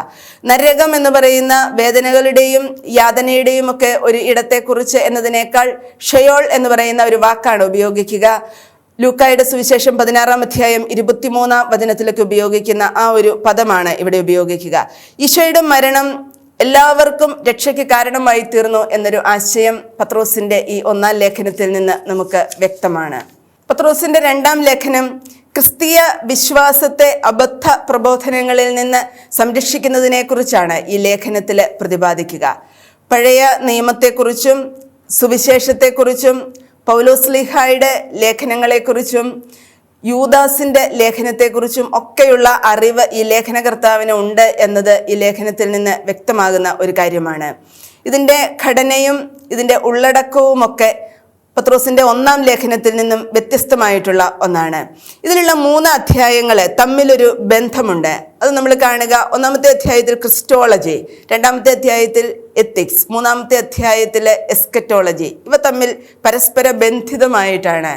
നരകം എന്ന് പറയുന്ന വേദനകളുടെയും യാതനയുടെയും ഒക്കെ ഒരു ഇടത്തെക്കുറിച്ച് എന്നതിനേക്കാൾ ഷെയോൾ എന്ന് പറയുന്ന ഒരു വാക്കാണ് ഉപയോഗിക്കുക. ലൂക്കായുടെ സുവിശേഷം 16-ാം അധ്യായം 23-ാം വചനത്തിലേക്ക് ഉപയോഗിക്കുന്ന ആ ഒരു പദമാണ് ഇവിടെ ഉപയോഗിക്കുക. ഈശോയുടെ മരണം എല്ലാവർക്കും രക്ഷയ്ക്ക് കാരണമായി തീർന്നു എന്നൊരു ആശയം പത്രോസിന്റെ ഈ 1-ാം ലേഖനത്തിൽ നിന്ന് നമുക്ക് വ്യക്തമാണ്. പത്രോസിന്റെ 2-ാം ലേഖനം ക്രിസ്തീയ വിശ്വാസത്തെ അബദ്ധ പ്രബോധനങ്ങളിൽ നിന്ന് സംരക്ഷിക്കുന്നതിനെ കുറിച്ചാണ് ഈ ലേഖനത്തിൽ പ്രതിപാദിക്കുക. പഴയ നിയമത്തെക്കുറിച്ചും സുവിശേഷത്തെക്കുറിച്ചും പൗലോസ്ലീഹായുടെ ലേഖനങ്ങളെക്കുറിച്ചും യൂദാസിന്റെ ലേഖനത്തെക്കുറിച്ചും ഒക്കെയുള്ള അറിവ് ഈ ലേഖനകർത്താവിന് ഉണ്ട് എന്നത് ഈ ലേഖനത്തിൽ നിന്ന് വ്യക്തമാകുന്ന ഒരു കാര്യമാണ്. ഇതിൻ്റെ ഘടനയും ഇതിൻ്റെ ഉള്ളടക്കവുമൊക്കെ പത്രോസിന്റെ 1-ാം ലേഖനത്തിൽ നിന്നും വ്യത്യസ്തമായിട്ടുള്ള ഒന്നാണ്. ഇതിലുള്ള 3 അധ്യായങ്ങൾ തമ്മിലൊരു ബന്ധമുണ്ട്. അത് നമ്മൾ കാണുക. 1-ാമത്തെ അധ്യായത്തിൽ ക്രിസ്റ്റോളജി, 2-ാമത്തെ അധ്യായത്തിൽ എത്തിക്സ്, 3-ാമത്തെ അധ്യായത്തിൽ എസ്കറ്റോളജി. ഇവ തമ്മിൽ പരസ്പര ബന്ധിതമായിട്ടാണ്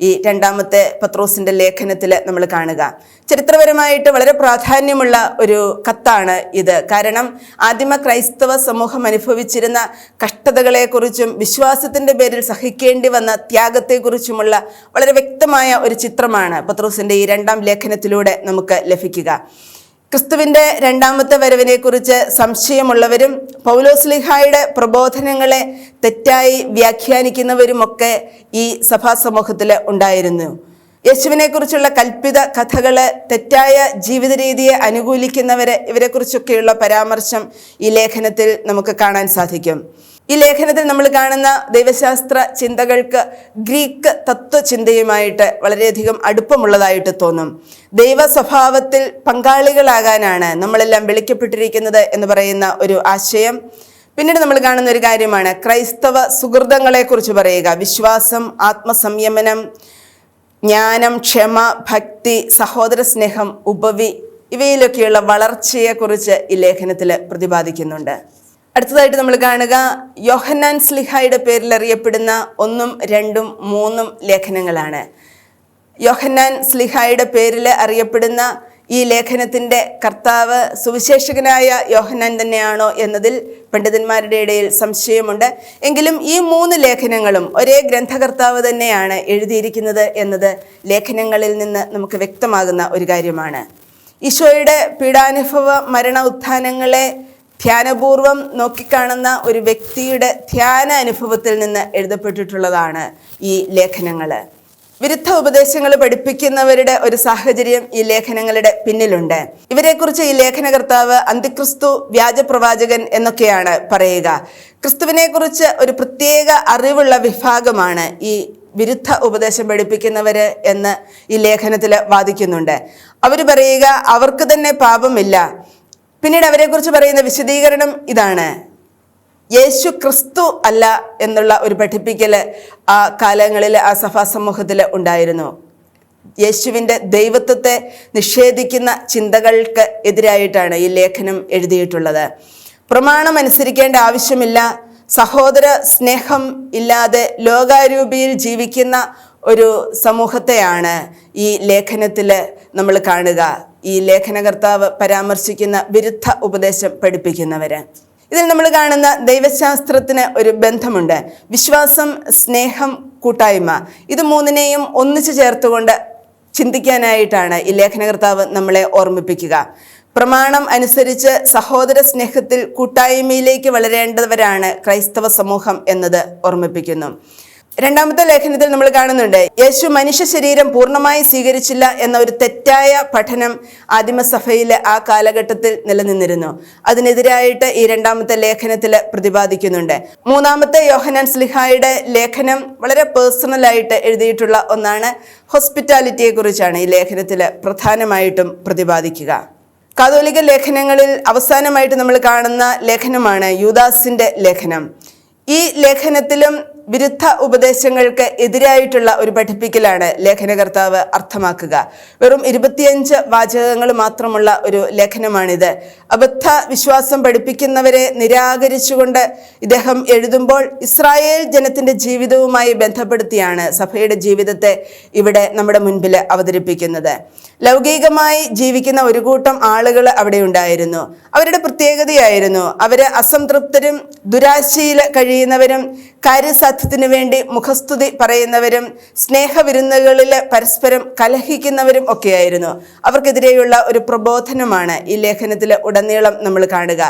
ഈ 2-ാമത്തെ പത്രോസിന്റെ ലേഖനത്തിൽ നമ്മൾ കാണുക. ചരിത്രപരമായിട്ട് വളരെ പ്രാധാന്യമുള്ള ഒരു കത്താണ് ഇത്. കാരണം ആദിമ ക്രൈസ്തവ സമൂഹം അനുഭവിച്ചിരുന്ന കഷ്ടതകളെക്കുറിച്ചും വിശ്വാസത്തിന്റെ പേരിൽ സഹിക്കേണ്ടി വന്ന ത്യാഗത്തെക്കുറിച്ചുമുള്ള വളരെ വ്യക്തമായ ഒരു ചിത്രമാണ് പത്രോസിന്റെ ഈ 2-ാം ലേഖനത്തിലൂടെ നമുക്ക് ലഭിക്കുക. ക്രിസ്തുവിന്റെ 2-ാമത്തെ വരവിനെക്കുറിച്ച് സംശയമുള്ളവരും പൗലോസ്ലീഹായുടെ പ്രബോധനങ്ങളെ തെറ്റായി വ്യാഖ്യാനിക്കുന്നവരുമൊക്കെ ഈ സഭാസമൂഹത്തിൽ ഉണ്ടായിരുന്നു. യേശുവിനെക്കുറിച്ചുള്ള കൽപ്പിത കഥകള്, തെറ്റായ ജീവിത രീതിയെ അനുകൂലിക്കുന്നവരെ, ഇവരെക്കുറിച്ചൊക്കെയുള്ള പരാമർശം ഈ ലേഖനത്തിൽ നമുക്ക് കാണാൻ സാധിക്കും. ഈ ലേഖനത്തിൽ നമ്മൾ കാണുന്ന ദൈവശാസ്ത്ര ചിന്തകൾക്ക് ഗ്രീക്ക് തത്വചിന്തയുമായിട്ട് വളരെയധികം അടുപ്പമുള്ളതായിട്ട് തോന്നും. ദൈവ സ്വഭാവത്തിൽ പങ്കാളികളാകാനാണ് നമ്മളെല്ലാം വിളിക്കപ്പെട്ടിരിക്കുന്നത് എന്ന് പറയുന്ന ഒരു ആശയം പിന്നീട് നമ്മൾ കാണുന്ന ഒരു കാര്യമാണ് ക്രൈസ്തവ സുഹൃതങ്ങളെ കുറിച്ച് പറയുക. വിശ്വാസം, ആത്മസംയമനം, ജ്ഞാനം, ക്ഷമ, ഭക്തി, സഹോദര സ്നേഹം, ഉപവി, ഇവയിലൊക്കെയുള്ള വളർച്ചയെക്കുറിച്ച് ഈ ലേഖനത്തിൽ പ്രതിപാദിക്കുന്നുണ്ട്. അടുത്തതായിട്ട് നമ്മൾ കാണുക യോഹന്നാൻ സ്ലിഹായുടെ പേരിൽ അറിയപ്പെടുന്ന 1, 2, 3 ലേഖനങ്ങളാണ്. യോഹന്നാൻ സ്ലിഹായുടെ പേരിൽ അറിയപ്പെടുന്ന ഈ ലേഖനത്തിൻ്റെ കർത്താവ് സുവിശേഷകനായ യോഹന്നാൻ തന്നെയാണോ എന്നതിൽ പണ്ഡിതന്മാരുടെ ഇടയിൽ സംശയമുണ്ട്. എങ്കിലും ഈ 3 ലേഖനങ്ങളും ഒരേ ഗ്രന്ഥകർത്താവ് തന്നെയാണ് എഴുതിയിരിക്കുന്നത് എന്നത് ലേഖനങ്ങളിൽ നിന്ന് നമുക്ക് വ്യക്തമാകുന്ന ഒരു കാര്യമാണ്. ഈശോയുടെ പീഡാനുഭവ മരണ ഉത്ഥാനങ്ങളെ ധ്യാനപൂർവം നോക്കിക്കാണുന്ന ഒരു വ്യക്തിയുടെ ധ്യാന അനുഭവത്തിൽ നിന്ന് എഴുതപ്പെട്ടിട്ടുള്ളതാണ് ഈ ലേഖനങ്ങൾ. വിരുദ്ധ ഉപദേശങ്ങൾ പഠിപ്പിക്കുന്നവരുടെ ഒരു സാഹചര്യം ഈ ലേഖനങ്ങളുടെ പിന്നിലുണ്ട്. ഇവരെക്കുറിച്ച് ഈ ലേഖനകർത്താവ് അന്തിക്രിസ്തു, വ്യാജപ്രവാചകൻ എന്നൊക്കെയാണ് പറയുക. ക്രിസ്തുവിനെ കുറിച്ച് ഒരു പ്രത്യേക അറിവുള്ള വിഭാഗമാണ് ഈ വിരുദ്ധ ഉപദേശം പഠിപ്പിക്കുന്നവര് എന്ന് ഈ ലേഖനത്തിൽ വാദിക്കുന്നുണ്ട്. അവർ പറയുക അവർക്ക് തന്നെ പാപമില്ല. പിന്നീട് അവരെക്കുറിച്ച് പറയുന്ന വിശദീകരണം ഇതാണ്: യേശു ക്രിസ്തു അല്ല എന്നുള്ള ഒരു പഠിപ്പിക്കൽ ആ കാലങ്ങളിൽ ആ സഭാ സമൂഹത്തിൽ ഉണ്ടായിരുന്നു. യേശുവിൻ്റെ ദൈവത്വത്തെ നിഷേധിക്കുന്ന ചിന്തകൾക്ക് എതിരായിട്ടാണ് ഈ ലേഖനം എഴുതിയിട്ടുള്ളത്. പ്രമാണം അനുസരിക്കേണ്ട ആവശ്യമില്ല, സഹോദര സ്നേഹം ഇല്ലാതെ ലോകാരൂപിയിൽ ജീവിക്കുന്ന ഒരു സമൂഹത്തെയാണ് ഈ ലേഖനത്തിൽ നമ്മൾ കാണുക. ഈ ലേഖനകർത്താവ് പരാമർശിക്കുന്ന വിരുദ്ധ ഉപദേശം പഠിപ്പിക്കുന്നവര്. ഇതിൽ നമ്മൾ കാണുന്ന ദൈവശാസ്ത്രത്തിന് ഒരു ബന്ധമുണ്ട്. വിശ്വാസം, സ്നേഹം, കൂട്ടായ്മ, ഇത് 3നെയും ഒന്നിച്ചു ചേർത്തുകൊണ്ട് ചിന്തിക്കാനായിട്ടാണ് ഈ ലേഖനകർത്താവ് നമ്മളെ ഓർമ്മിപ്പിക്കുക. പ്രമാണം അനുസരിച്ച് സഹോദര സ്നേഹത്തിൽ കൂട്ടായ്മയിലേക്ക് വളരേണ്ടവരാണ് ക്രൈസ്തവ സമൂഹം എന്നത് ഓർമ്മിപ്പിക്കുന്നു. രണ്ടാമത്തെ ലേഖനത്തിൽ നമ്മൾ കാണുന്നുണ്ട് യേശു മനുഷ്യ ശരീരം പൂർണ്ണമായി സ്വീകരിച്ചില്ല എന്ന ഒരു തെറ്റായ പഠനം ആദിമസഭയിൽ ആ കാലഘട്ടത്തിൽ നിലനിന്നിരുന്നു. അതിനെതിരായിട്ട് ഈ രണ്ടാമത്തെ ലേഖനത്തിൽ പ്രതിപാദിക്കുന്നുണ്ട്. മൂന്നാമത്തെ യോഹന്നാൻ സ്ലിഹായുടെ ലേഖനം വളരെ പേഴ്സണലായിട്ട് എഴുതിയിട്ടുള്ള ഒന്നാണ്. ഹോസ്പിറ്റാലിറ്റിയെ കുറിച്ചാണ് ഈ ലേഖനത്തിൽ പ്രധാനമായിട്ടും പ്രതിപാദിക്കുക. കാതോലിക ലേഖനങ്ങളിൽ അവസാനമായിട്ട് നമ്മൾ കാണുന്ന ലേഖനമാണ് യൂദാസിന്റെ ലേഖനം. ഈ ലേഖനത്തിലും വിരുദ്ധ ഉപദേശങ്ങൾക്ക് എതിരായിട്ടുള്ള ഒരു പഠിപ്പിക്കലാണ് ലേഖനകർത്താവ് അർത്ഥമാക്കുക. വെറും 25 വാചകങ്ങൾ മാത്രമുള്ള ഒരു ലേഖനമാണിത്. അബദ്ധ വിശ്വാസം പഠിപ്പിക്കുന്നവരെ നിരാകരിച്ചുകൊണ്ട് ഇദ്ദേഹം എഴുതുമ്പോൾ ഇസ്രായേൽ ജനത്തിൻ്റെ ജീവിതവുമായി ബന്ധപ്പെടുത്തിയാണ് സഭയുടെ ജീവിതത്തെ ഇവിടെ നമ്മുടെ മുൻപിൽ അവതരിപ്പിക്കുന്നത്. ലൗകികമായി ജീവിക്കുന്ന ഒരു കൂട്ടം ആളുകൾ അവിടെ ഉണ്ടായിരുന്നു. അവരുടെ പ്രത്യേകതയായിരുന്നു അവർ അസംതൃപ്തരും ദുരാശയിൽ കഴിയുന്നവരും കാര്യസാധ്യത്തിന് വേണ്ടി മുഖസ്തുതി പറയുന്നവരും സ്നേഹവിരുന്നുകളിൽ പരസ്പരം കലഹിക്കുന്നവരും ഒക്കെയായിരുന്നു. അവർക്കെതിരെയുള്ള ഒരു പ്രബോധനമാണ് ഈ ലേഖനത്തിൽ ഉടനീളം നമ്മൾ കാണുക.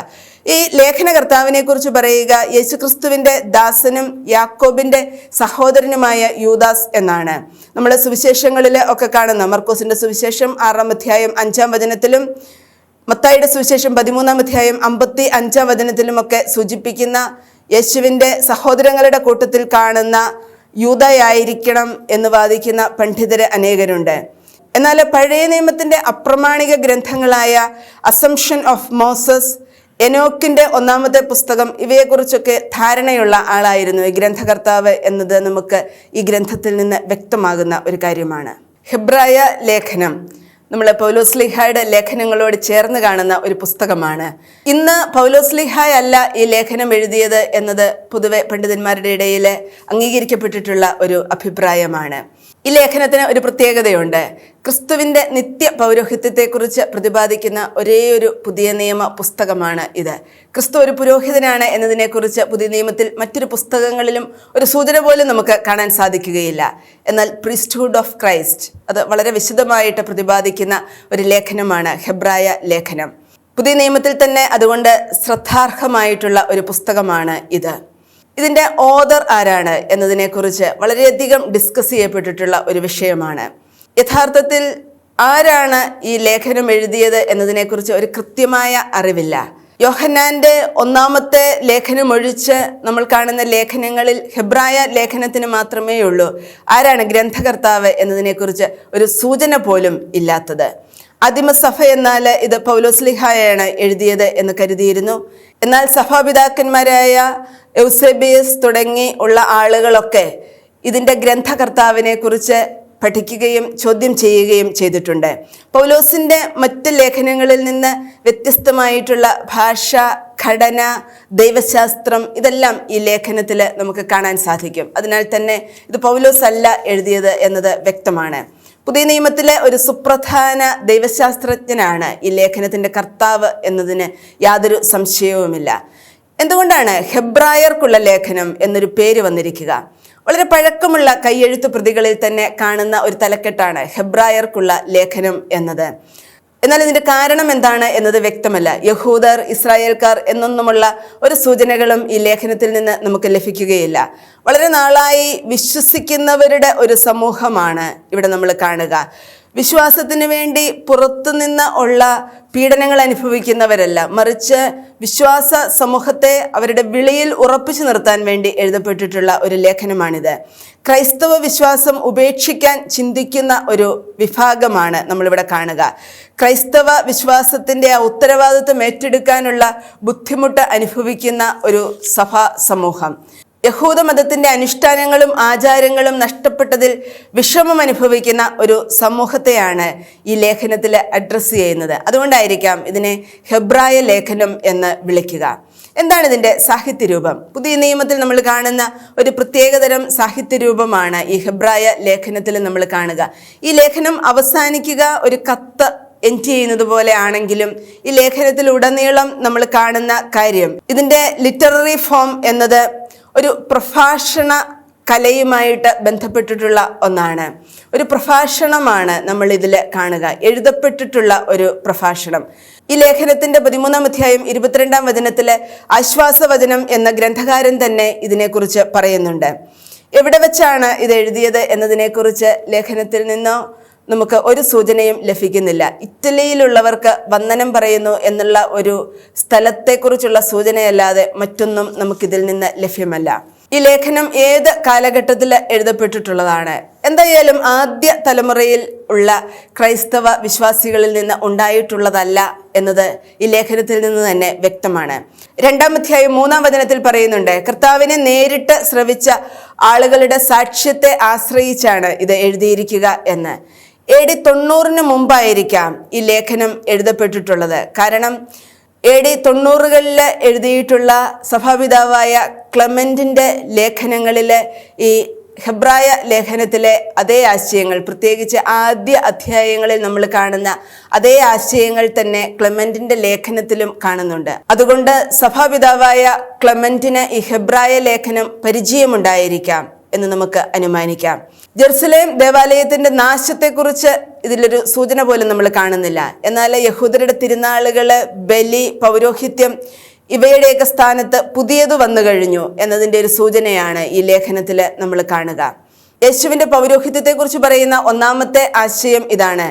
ഈ ലേഖനകർത്താവിനെ കുറിച്ച് പറയുക യേശുക്രിസ്തുവിൻ്റെ ദാസനും യാക്കോബിൻ്റെ സഹോദരനുമായ യൂദാസ് എന്നാണ്. നമ്മൾ സുവിശേഷങ്ങളിൽ ഒക്കെ കാണുന്ന മർക്കോസിൻ്റെ സുവിശേഷം 6-ാം അധ്യായം 5-ാം വചനത്തിലും മത്തായിയുടെ സുവിശേഷം 13-ാം അധ്യായം 55-ാം വചനത്തിലുമൊക്കെ സൂചിപ്പിക്കുന്ന യേശുവിൻ്റെ സഹോദരങ്ങളുടെ കൂട്ടത്തിൽ കാണുന്ന യൂദയായിരിക്കണം എന്ന് വാദിക്കുന്ന പണ്ഡിതര് അനേകരുണ്ട്. എന്നാൽ പഴയ നിയമത്തിൻ്റെ അപ്രമാണിക ഗ്രന്ഥങ്ങളായ അസംഷൻ ഓഫ് മോസസ്, എനോക്കിൻ്റെ 1-ാമത്തെ പുസ്തകം, ഇവയെക്കുറിച്ചൊക്കെ ധാരണയുള്ള ആളായിരുന്നു ഈ ഗ്രന്ഥകർത്താവ് എന്നത് നമുക്ക് ഈ ഗ്രന്ഥത്തിൽ നിന്ന് വ്യക്തമാകുന്ന ഒരു കാര്യമാണ്. ഹെബ്രായ ലേഖനം നമ്മൾ പൗലോസ്ലീഹായുടെ ലേഖനങ്ങളോട് ചേർന്ന് കാണുന്ന ഒരു പുസ്തകമാണ്. ഇന്ന് പൗലോസ്ലീഹായ് അല്ല ഈ ലേഖനം എഴുതിയത് എന്നത് പൊതുവെ പണ്ഡിതന്മാരുടെ ഇടയിൽ അംഗീകരിക്കപ്പെട്ടിട്ടുള്ള ഒരു അഭിപ്രായമാണ്. ഈ ലേഖനത്തിന് ഒരു പ്രത്യേകതയുണ്ട്. ക്രിസ്തുവിൻ്റെ നിത്യ പൗരോഹിത്യത്തെക്കുറിച്ച് പ്രതിപാദിക്കുന്ന ഒരേ ഒരു പുതിയ നിയമ പുസ്തകമാണ് ഇത്. ക്രിസ്തു ഒരു പുരോഹിതനാണ് എന്നതിനെക്കുറിച്ച് പുതിയ നിയമത്തിൽ മറ്റൊരു പുസ്തകങ്ങളിലും ഒരു സൂചന പോലും നമുക്ക് കാണാൻ സാധിക്കുകയില്ല. എന്നാൽ പ്രീസ്റ്റ്ഹുഡ് ഓഫ് ക്രൈസ്റ്റ് അത് വളരെ വിശദമായിട്ട് പ്രതിപാദിക്കുന്ന ഒരു ലേഖനമാണ് ഹെബ്രായ ലേഖനം. പുതിയ നിയമത്തിൽ തന്നെ അതുകൊണ്ട് ശ്രദ്ധാർഹമായിട്ടുള്ള ഒരു പുസ്തകമാണ് ഇത്. ഇതിൻ്റെ ഓഥർ ആരാണ് എന്നതിനെക്കുറിച്ച് വളരെയധികം ഡിസ്കസ് ചെയ്യപ്പെട്ടിട്ടുള്ള ഒരു വിഷയമാണ്. യഥാർത്ഥത്തിൽ ആരാണ് ഈ ലേഖനം എഴുതിയത് എന്നതിനെക്കുറിച്ച് ഒരു കൃത്യമായ അറിവില്ല. യോഹന്നാൻ്റെ 1-ാമത്തെ ലേഖനം ഒഴിച്ച് നമ്മൾ കാണുന്ന ലേഖനങ്ങളിൽ ഹെബ്രായ ലേഖനത്തിന് മാത്രമേ ഉള്ളൂ ആരാണ് ഗ്രന്ഥകർത്താവ് എന്നതിനെക്കുറിച്ച് ഒരു സൂചന പോലും ഇല്ലാത്തത്. ആദിമസഭ എന്നാൽ ഇത് പൗലോസ്ലിഹായാണ് എഴുതിയത് എന്ന് കരുതിയിരുന്നു. എന്നാൽ സഭാപിതാക്കന്മാരായ യൂസേബിയസ് തുടങ്ങി ഉള്ള ആളുകളൊക്കെ ഇതിൻ്റെ ഗ്രന്ഥകർത്താവിനെ കുറിച്ച് പഠിക്കുകയും ചോദ്യം ചെയ്യുകയും ചെയ്തിട്ടുണ്ട്. പൗലോസിൻ്റെ മറ്റ് ലേഖനങ്ങളിൽ നിന്ന് വ്യത്യസ്തമായിട്ടുള്ള ഭാഷ, ഘടന, ദൈവശാസ്ത്രം ഇതെല്ലാം ഈ ലേഖനത്തിൽ നമുക്ക് കാണാൻ സാധിക്കും. അതിനാൽ തന്നെ ഇത് പൗലോസ് അല്ല എഴുതിയത് എന്നത് വ്യക്തമാണ്. പുതിയ നിയമത്തിലെ ഒരു സുപ്രധാന ദൈവശാസ്ത്രജ്ഞനാണ് ഈ ലേഖനത്തിൻ്റെ കർത്താവ് എന്നതിന് യാതൊരു സംശയവുമില്ല. എന്തുകൊണ്ടാണ് ഹെബ്രായർക്കുള്ള ലേഖനം എന്നൊരു പേര് വന്നിരിക്കുക? വളരെ പഴക്കമുള്ള കൈയെഴുത്ത് പ്രതികളിൽ തന്നെ കാണുന്ന ഒരു തലക്കെട്ടാണ് ഹെബ്രായർക്കുള്ള ലേഖനം എന്നത്. എന്നാൽ ഇതിൻ്റെ കാരണം എന്താണ് എന്നത് വ്യക്തമല്ല. യഹൂദർ, ഇസ്രായേൽക്കാർ എന്നൊന്നുമുള്ള ഒരു സൂചനകളും ഈ ലേഖനത്തിൽ നിന്ന് നമുക്ക് ലഭിക്കുകയില്ല. വളരെ നാളായി വിശ്വസിക്കുന്നവരുടെ ഒരു സമൂഹമാണ് ഇവിടെ നമ്മൾ കാണുക. വിശ്വാസത്തിന് വേണ്ടി പുറത്തുനിന്ന് ഉള്ള പീഡനങ്ങൾ അനുഭവിക്കുന്നവരല്ല, മറിച്ച് വിശ്വാസ സമൂഹത്തെ അവരുടെ വിളിയിൽ ഉറപ്പിച്ചു നിർത്താൻ വേണ്ടി എഴുതപ്പെട്ടിട്ടുള്ള ഒരു ലേഖനമാണിത്. ക്രൈസ്തവ വിശ്വാസം ഉപേക്ഷിക്കാൻ ചിന്തിക്കുന്ന ഒരു വിഭാഗമാണ് നമ്മളിവിടെ കാണുക. ക്രൈസ്തവ വിശ്വാസത്തിൻ്റെ ആ ഉത്തരവാദിത്വം ഏറ്റെടുക്കാനുള്ള ബുദ്ധിമുട്ട് അനുഭവിക്കുന്ന ഒരു സഭാ സമൂഹം. യഹൂദ മതത്തിൻ്റെ അനുഷ്ഠാനങ്ങളും ആചാരങ്ങളും നഷ്ടപ്പെട്ടതിൽ വിഷമം അനുഭവിക്കുന്ന ഒരു സമൂഹത്തെയാണ് ഈ ലേഖനത്തിൽ അഡ്രസ്സ് ചെയ്യുന്നത്. അതുകൊണ്ടായിരിക്കാം ഇതിനെ ഹെബ്രായ ലേഖനം എന്ന് വിളിക്കുക. എന്താണ് ഇതിൻ്റെ സാഹിത്യരൂപം? പുതിയ നിയമത്തിൽ നമ്മൾ കാണുന്ന ഒരു പ്രത്യേകതരം സാഹിത്യരൂപമാണ് ഈ ഹെബ്രായ ലേഖനത്തിൽ നമ്മൾ കാണുക. ഈ ലേഖനം അവസാനിക്കുക ഒരു കത്ത് എൻഡ് ചെയ്യുന്നത് പോലെ ആണെങ്കിലും ഈ ലേഖനത്തിലുടനീളം നമ്മൾ കാണുന്ന കാര്യം, ഇതിൻ്റെ ലിറ്റററി ഫോം എന്നത് ഒരു പ്രഭാഷണ കലയുമായിട്ട് ബന്ധപ്പെട്ടിട്ടുള്ള ഒന്നാണ്. ഒരു പ്രഭാഷണമാണ് നമ്മൾ ഇതിൽ കാണുക, എഴുതപ്പെട്ടിട്ടുള്ള ഒരു പ്രഭാഷണം. ഈ ലേഖനത്തിൻ്റെ 13-ാം അധ്യായം 22-ാം വചനത്തിൽ ആശ്വാസവചനം എന്ന ഗ്രന്ഥകാരൻ തന്നെ ഇതിനെക്കുറിച്ച് പറയുന്നുണ്ട്. എവിടെ വെച്ചാണ് ഇത് എഴുതിയത് എന്നതിനെക്കുറിച്ച് ലേഖനത്തിൽ നിന്നോ നമുക്ക് ഒരു സൂചനയും ലഭിക്കുന്നില്ല. ഇറ്റലിയിലുള്ളവർക്ക് വന്ദനം പറയുന്നു എന്നുള്ള ഒരു സ്ഥലത്തെക്കുറിച്ചുള്ള സൂചനയല്ലാതെ മറ്റൊന്നും നമുക്കിതിൽ നിന്ന് ലഭ്യമല്ല. ഈ ലേഖനം ഏത് കാലഘട്ടത്തിൽ എഴുതപ്പെട്ടിട്ടുള്ളതാണ്? എന്തായാലും ആദ്യ തലമുറയിൽ ഉള്ള ക്രൈസ്തവ വിശ്വാസികളിൽ നിന്ന് ഉണ്ടായിട്ടുള്ളതല്ല എന്നത് ഈ ലേഖനത്തിൽ നിന്ന് തന്നെ വ്യക്തമാണ്. 2-ാം അധ്യായം 3-ാം വചനത്തിൽ പറയുന്നുണ്ട്, കർത്താവിനെ നേരിട്ട് ശ്രവിച്ച ആളുകളുടെ സാക്ഷ്യത്തെ ആശ്രയിച്ചാണ് ഇത് എഴുതിയിരിക്കുക എന്ന്. AD 90 മുമ്പായിരിക്കാം ഈ ലേഖനം എഴുതപ്പെട്ടിട്ടുള്ളത്. കാരണം AD 90-കളിൽ എഴുതിയിട്ടുള്ള സഭാപിതാവായ ക്ലെമന്റിൻ്റെ ലേഖനങ്ങളിൽ ഈ ഹെബ്രായ ലേഖനത്തിലെ അതേ ആശയങ്ങൾ, പ്രത്യേകിച്ച് ആദ്യ അധ്യായങ്ങളിൽ നമ്മൾ കാണുന്ന അതേ ആശയങ്ങൾ തന്നെ ക്ലെമന്റിൻ്റെ ലേഖനത്തിലും കാണുന്നുണ്ട്. അതുകൊണ്ട് സഭാപിതാവായ ക്ലെമന്റിന് ഈ ഹെബ്രായ ലേഖനം പരിചയമുണ്ടായിരിക്കാം എന്ന് നമുക്ക് അനുമാനിക്കാം. ജെറുസലേം ദേവാലയത്തിൻ്റെ നാശത്തെക്കുറിച്ച് ഇതിലൊരു സൂചന പോലും നമ്മൾ കാണുന്നില്ല. എന്നാൽ യഹൂദരുടെ തിരുനാളുകൾ, ബലി, പൗരോഹിത്യം ഇവയുടെയൊക്കെ സ്ഥാനത്ത് പുതിയത് വന്നു കഴിഞ്ഞു എന്നതിൻ്റെ ഒരു സൂചനയാണ് ഈ ലേഖനത്തിൽ നമ്മൾ കാണുക. യേശുവിൻ്റെ പൗരോഹിത്യത്തെക്കുറിച്ച് പറയുന്ന ഒന്നാമത്തെ ആശയം ഇതാണ്: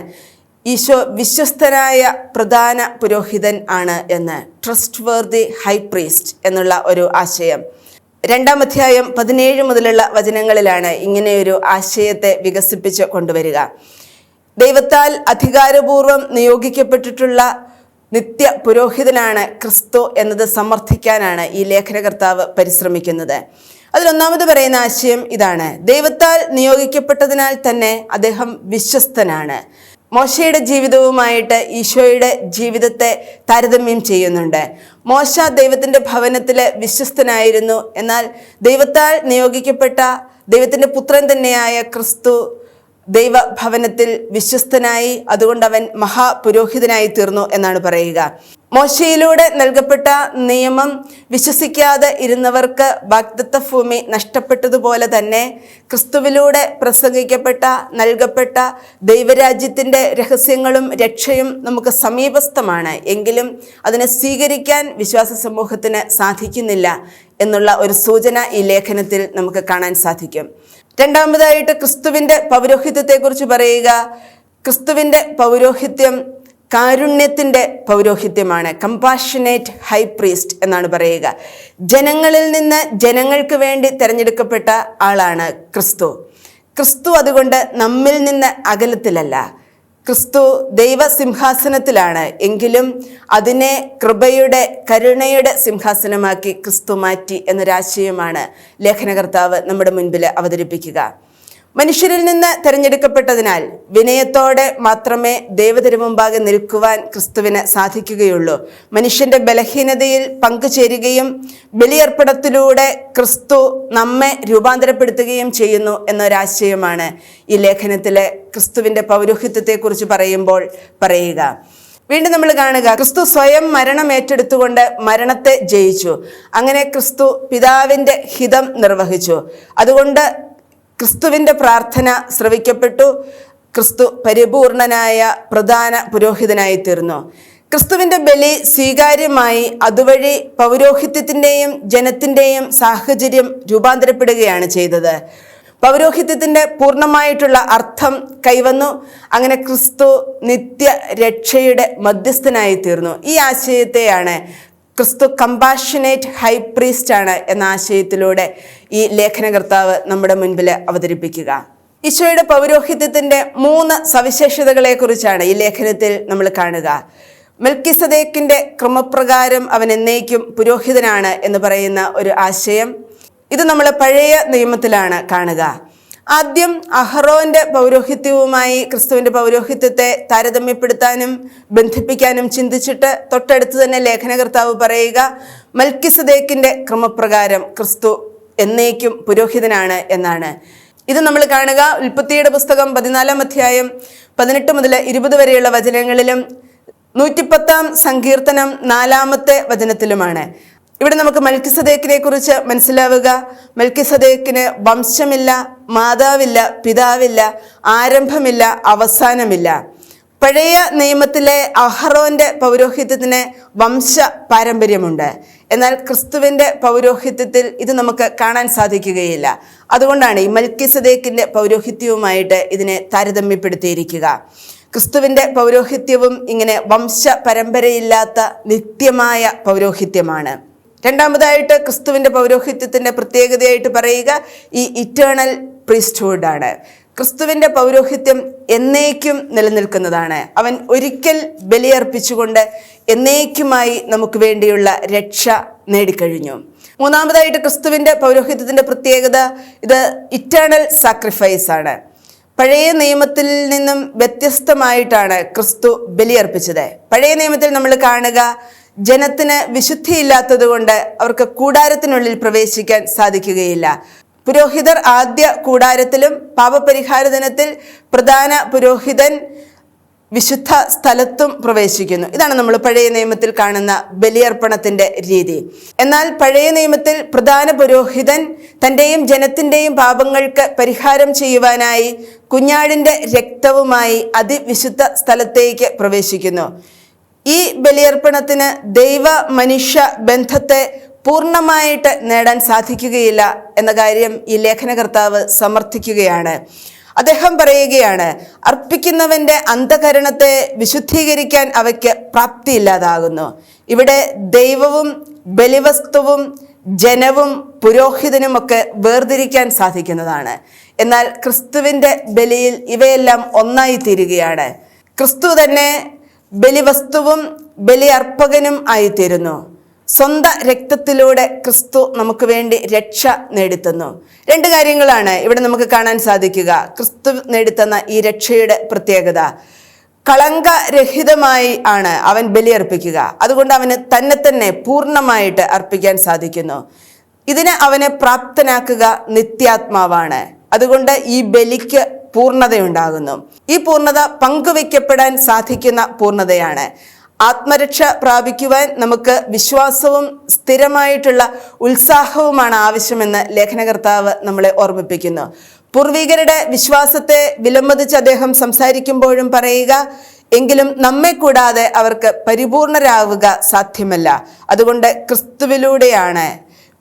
ഈശോ വിശ്വസ്തനായ പ്രധാന പുരോഹിതൻ ആണ് എന്ന്, ട്രസ്റ്റ് വർത്തി ഹൈ പ്രീസ്റ്റ് എന്നുള്ള ഒരു ആശയം. 2-ാം അധ്യായം 17 മുതലുള്ള വചനങ്ങളിലാണ് ഇങ്ങനെയൊരു ആശയത്തെ വികസിപ്പിച്ച് കൊണ്ടുവരിക. ദൈവത്താൽ അധികാരപൂർവം നിയോഗിക്കപ്പെട്ടിട്ടുള്ള നിത്യ പുരോഹിതനാണ് ക്രിസ്തു എന്നത് സമർത്ഥിക്കാനാണ് ഈ ലേഖനകർത്താവ് പരിശ്രമിക്കുന്നത്. അതിലൊന്നാമത് പറയുന്ന ആശയം ഇതാണ്: ദൈവത്താൽ നിയോഗിക്കപ്പെട്ടതിനാൽ തന്നെ അദ്ദേഹം വിശ്വസ്തനാണ്. മോശയുടെ ജീവിതവുമായിട്ട് ഈശോയുടെ ജീവിതത്തെ താരതമ്യം ചെയ്യുന്നുണ്ട്. മോശ ദൈവത്തിൻ്റെ ഭവനത്തിൽ വിശ്വസ്തനായിരുന്നു. എന്നാൽ ദൈവത്താൽ നിയോഗിക്കപ്പെട്ട ദൈവത്തിൻ്റെ പുത്രൻ തന്നെയായ ക്രിസ്തു ദൈവഭവനത്തിൽ വിശ്വസ്തനായി, അതുകൊണ്ട് അവൻ മഹാപുരോഹിതനായി തീർന്നു എന്നാണ് പറയുക. മോശയിലൂടെ നൽകപ്പെട്ട നിയമം വിശ്വസിക്കാതെ ഇരുന്നവർക്ക് വാഗ്ദത്ത ഭൂമി നഷ്ടപ്പെട്ടതുപോലെ തന്നെ ക്രിസ്തുവിലൂടെ പ്രസംഗിക്കപ്പെട്ട, നൽകപ്പെട്ട ദൈവരാജ്യത്തിൻ്റെ രഹസ്യങ്ങളും രക്ഷയും നമുക്ക് സമീപസ്ഥമാണ്. എങ്കിലും അതിനെ സ്വീകരിക്കാൻ വിശ്വാസ സമൂഹത്തിന് സാധിക്കുന്നില്ല എന്നുള്ള ഒരു സൂചന ഈ ലേഖനത്തിൽ നമുക്ക് കാണാൻ സാധിക്കും. രണ്ടാമതായിട്ട് ക്രിസ്തുവിൻ്റെ പൗരോഹിത്യത്തെക്കുറിച്ച് പറയുക. ക്രിസ്തുവിൻ്റെ പൗരോഹിത്യം കാരുണ്യത്തിൻ്റെ പൗരോഹിത്യമാണ്. കമ്പാഷനേറ്റ് ഹൈ പ്രീസ്റ്റ് എന്നാണ് പറയുക. ജനങ്ങളിൽ നിന്ന് ജനങ്ങൾക്ക് വേണ്ടി തിരഞ്ഞെടുക്കപ്പെട്ട ആളാണ് ക്രിസ്തു. ക്രിസ്തു അതുകൊണ്ട് നമ്മിൽ നിന്ന് അകലത്തിലല്ല. ക്രിസ്തു ദൈവസിംഹാസനത്തിലാണ്, എങ്കിലും അതിനെ കൃപയുടെ കരുണയുടെ സിംഹാസനമാക്കി ക്രിസ്തു മാറ്റി എന്നൊരാശയമാണ് ലേഖനകർത്താവ് നമ്മുടെ മുൻപിൽ അവതരിപ്പിക്കുക. മനുഷ്യരിൽ നിന്ന് തിരഞ്ഞെടുക്കപ്പെട്ടതിനാൽ വിനയത്തോടെ മാത്രമേ ദൈവത്തിരുമുമ്പാകെ നിൽക്കുവാൻ ക്രിസ്തുവിന് സാധിക്കുകയുള്ളൂ. മനുഷ്യന്റെ ബലഹീനതയിൽ പങ്കുചേരുകയും ബലിയർപ്പണത്തിലൂടെ ക്രിസ്തു നമ്മെ രൂപാന്തരപ്പെടുത്തുകയും ചെയ്യുന്നു എന്നൊരാശയമാണ് ഈ ലേഖനത്തിലെ ക്രിസ്തുവിന്റെ പൗരോഹിത്യത്തെക്കുറിച്ച് പറയുമ്പോൾ പറയുക. വീണ്ടും നമ്മൾ കാണുക, ക്രിസ്തു സ്വയം മരണം ഏറ്റെടുത്തുകൊണ്ട് മരണത്തെ ജയിച്ചു. അങ്ങനെ ക്രിസ്തു പിതാവിന്റെ ഹിതം നിർവഹിച്ചു. അതുകൊണ്ട് ക്രിസ്തുവിന്റെ പ്രാർത്ഥന ശ്രവിക്കപ്പെട്ടു. ക്രിസ്തു പരിപൂർണനായ പ്രധാന പുരോഹിതനായി തീർന്നു. ക്രിസ്തുവിന്റെ ബലി സ്വീകാര്യമായി. അതുവഴി പൗരോഹിത്യത്തിന്റെയും ജനത്തിന്റെയും സാഹചര്യം രൂപാന്തരപ്പെടുകയാണ് ചെയ്തത്. പൗരോഹിത്യത്തിന്റെ പൂർണ്ണമായിട്ടുള്ള അർത്ഥം കൈവന്നു. അങ്ങനെ ക്രിസ്തു നിത്യ രക്ഷയുടെ മധ്യസ്ഥനായി തീർന്നു. ഈ ആശയത്തെയാണ് ക്രിസ്തു കമ്പാഷനേറ്റ് ഹൈ പ്രീസ്റ്റ് ആണ് എന്ന ആശയത്തിലൂടെ ഈ ലേഖനകർത്താവ് നമ്മുടെ മുൻപിൽ അവതരിപ്പിക്കുക. ഈശോയുടെ പൗരോഹിത്യത്തിന്റെ 3 സവിശേഷതകളെ കുറിച്ചാണ് ഈ ലേഖനത്തിൽ നമ്മൾ കാണുക. മെൽക്കിസദേക്കിന്റെ ക്രമപ്രകാരം അവൻ എന്നേക്കും പുരോഹിതനാണ് എന്ന് പറയുന്ന ഒരു ആശയം. ഇത് നമ്മൾ പഴയ നിയമത്തിലാണ് കാണുക. ആദ്യം അഹറോന്റെ പൗരോഹിത്യവുമായി ക്രിസ്തുവിന്റെ പൗരോഹിത്യത്തെ താരതമ്യപ്പെടുത്താനും ബന്ധിപ്പിക്കാനും ചിന്തിച്ചിട്ട് തൊട്ടടുത്ത് തന്നെ ലേഖനകർത്താവ് പറയുക, മൽക്കിസദേക്കിന്റെ ക്രമപ്രകാരം ക്രിസ്തു എന്നേക്കും പുരോഹിതനാണ് എന്നാണ്. ഇത് നമ്മൾ കാണുക ഉൽപ്പത്തിയുടെ പുസ്തകം 14-ാം അധ്യായം 18 മുതൽ 20 വരെയുള്ള വചനങ്ങളിലും 110-ാം സങ്കീർത്തനം 4-ാമത്തെ വചനത്തിലുമാണ്. ഇവിടെ നമുക്ക് മൽക്കിസദേക്കിനെ കുറിച്ച് മനസ്സിലാവുക. മൽക്കിസദേക്കിന് വംശമില്ല, മാതാവില്ല, പിതാവില്ല, ആരംഭമില്ല, അവസാനമില്ല. പഴയ നിയമത്തിലെ അഹറോന്റെ പൗരോഹിത്യത്തിന് വംശ പാരമ്പര്യമുണ്ട്. എന്നാൽ ക്രിസ്തുവിന്റെ പൗരോഹിത്യത്തിൽ ഇത് നമുക്ക് കാണാൻ സാധിക്കുകയില്ല. അതുകൊണ്ടാണ് ഈ മൽക്കിസദേക്കിന്റെ പൗരോഹിത്യവുമായിട്ട് ഇതിനെ താരതമ്യപ്പെടുത്തിയിരിക്കുക. ക്രിസ്തുവിന്റെ പൗരോഹിത്യവും ഇങ്ങനെ വംശ പരമ്പരയില്ലാത്ത നിത്യമായ പൗരോഹിത്യമാണ്. രണ്ടാമതായിട്ട് ക്രിസ്തുവിന്റെ പൗരോഹിത്യത്തിന്റെ പ്രത്യേകതയായിട്ട് പറയുക ഈ ഇറ്റേണൽ പ്രീസ്റ്റ്ഹുഡ് ആണ്. ക്രിസ്തുവിന്റെ പൗരോഹിത്യം എന്നേക്കും നിലനിൽക്കുന്നതാണ്. അവൻ ഒരിക്കൽ ബലിയർപ്പിച്ചുകൊണ്ട് എന്നേക്കുമായി നമുക്ക് വേണ്ടിയുള്ള രക്ഷ നേടിക്കഴിഞ്ഞു. മൂന്നാമതായിട്ട് ക്രിസ്തുവിന്റെ പൗരോഹിത്യത്തിന്റെ പ്രത്യേകത ഇത് ഇറ്റേണൽ സാക്രിഫൈസ് ആണ്. പഴയ നിയമത്തിൽ നിന്നും വ്യത്യസ്തമായിട്ടാണ് ക്രിസ്തു ബലിയർപ്പിച്ചത്. പഴയ നിയമത്തിൽ നമ്മൾ കാണുക, ജനത്തിന് വിശുദ്ധിയില്ലാത്തത് കൊണ്ട് അവർക്ക് കൂടാരത്തിനുള്ളിൽ പ്രവേശിക്കാൻ സാധിക്കുകയില്ല. പുരോഹിതർ ആദ്യ കൂടാരത്തിലും പാപപരിഹാര ദിനത്തിൽ പ്രധാന പുരോഹിതൻ വിശുദ്ധ സ്ഥലത്തും പ്രവേശിക്കുന്നു. ഇതാണ് നമ്മൾ പഴയ നിയമത്തിൽ കാണുന്ന ബലിയർപ്പണത്തിന്റെ രീതി. എന്നാൽ പഴയ നിയമത്തിൽ പ്രധാന പുരോഹിതൻ തൻ്റെയും ജനത്തിൻ്റെയും പാപങ്ങൾക്ക് പരിഹാരം ചെയ്യുവാനായി കുഞ്ഞാടിൻ്റെ രക്തവുമായി അതിവിശുദ്ധ സ്ഥലത്തേക്ക് പ്രവേശിക്കുന്നു. ഈ ബലിയർപ്പണത്തിന് ദൈവ മനുഷ്യ ബന്ധത്തെ പൂർണ്ണമായിട്ട് നേടാൻ സാധിക്കുകയില്ല എന്ന കാര്യം ഈ ലേഖനകർത്താവ് സമർത്ഥിക്കുകയാണ്. അദ്ദേഹം പറയുകയാണ്, അർപ്പിക്കുന്നവന്റെ അന്ധകരണത്തെ വിശുദ്ധീകരിക്കാൻ അവയ്ക്ക് പ്രാപ്തിയില്ലാതാകുന്നു. ഇവിടെ ദൈവവും ബലിവസ്തുവും ജനവും പുരോഹിതനുമൊക്കെ വേർതിരിക്കാൻ സാധിക്കുന്നതാണ്. എന്നാൽ ക്രിസ്തുവിന്റെ ബലിയിൽ ഇവയെല്ലാം ഒന്നായി തീരുകയാണ്. ക്രിസ്തു തന്നെ ബലിവസ്തുവും ബലിയർപ്പകനും ആയിത്തീരുന്നു. സ്വന്തം രക്തത്തിലൂടെ ക്രിസ്തു നമുക്ക് വേണ്ടി രക്ഷ നേടിത്തന്നു. 2 കാര്യങ്ങളാണ് ഇവിടെ നമുക്ക് കാണാൻ സാധിക്കുക. ക്രിസ്തു നേടിത്തന്ന ഈ രക്ഷയുടെ പ്രത്യേകത, കളങ്കരഹിതമായി ആണ് അവൻ ബലിയർപ്പിക്കുക. അതുകൊണ്ട് അവന് തന്നെ പൂർണ്ണമായിട്ട് അർപ്പിക്കാൻ സാധിക്കുന്നു. ഇതിന് അവനെ പ്രാപ്തനാക്കുക നിത്യാത്മാവാണ്. അതുകൊണ്ട് ഈ ബലിക്ക് പൂർണ്ണതയുണ്ടാകുന്നു. ഈ പൂർണ്ണത പങ്കുവയ്ക്കപ്പെടാൻ സാധിക്കുന്ന പൂർണ്ണതയാണ്. ആത്മരക്ഷ പ്രാപിക്കുവാൻ നമുക്ക് വിശ്വാസവും സ്ഥിരമായിട്ടുള്ള ഉത്സാഹവുമാണ് ആവശ്യമെന്ന് ലേഖനകർത്താവ് നമ്മളെ ഓർമ്മിപ്പിക്കുന്നു. പൂർവികരുടെ വിശ്വാസത്തെ വിലമതിച്ച് അദ്ദേഹം സംസാരിക്കുമ്പോഴും പറയുക, എങ്കിലും നമ്മെ കൂടാതെ അവർക്ക് പരിപൂർണരാവുക സാധ്യമല്ല. അതുകൊണ്ട് ക്രിസ്തുവിലൂടെയാണ്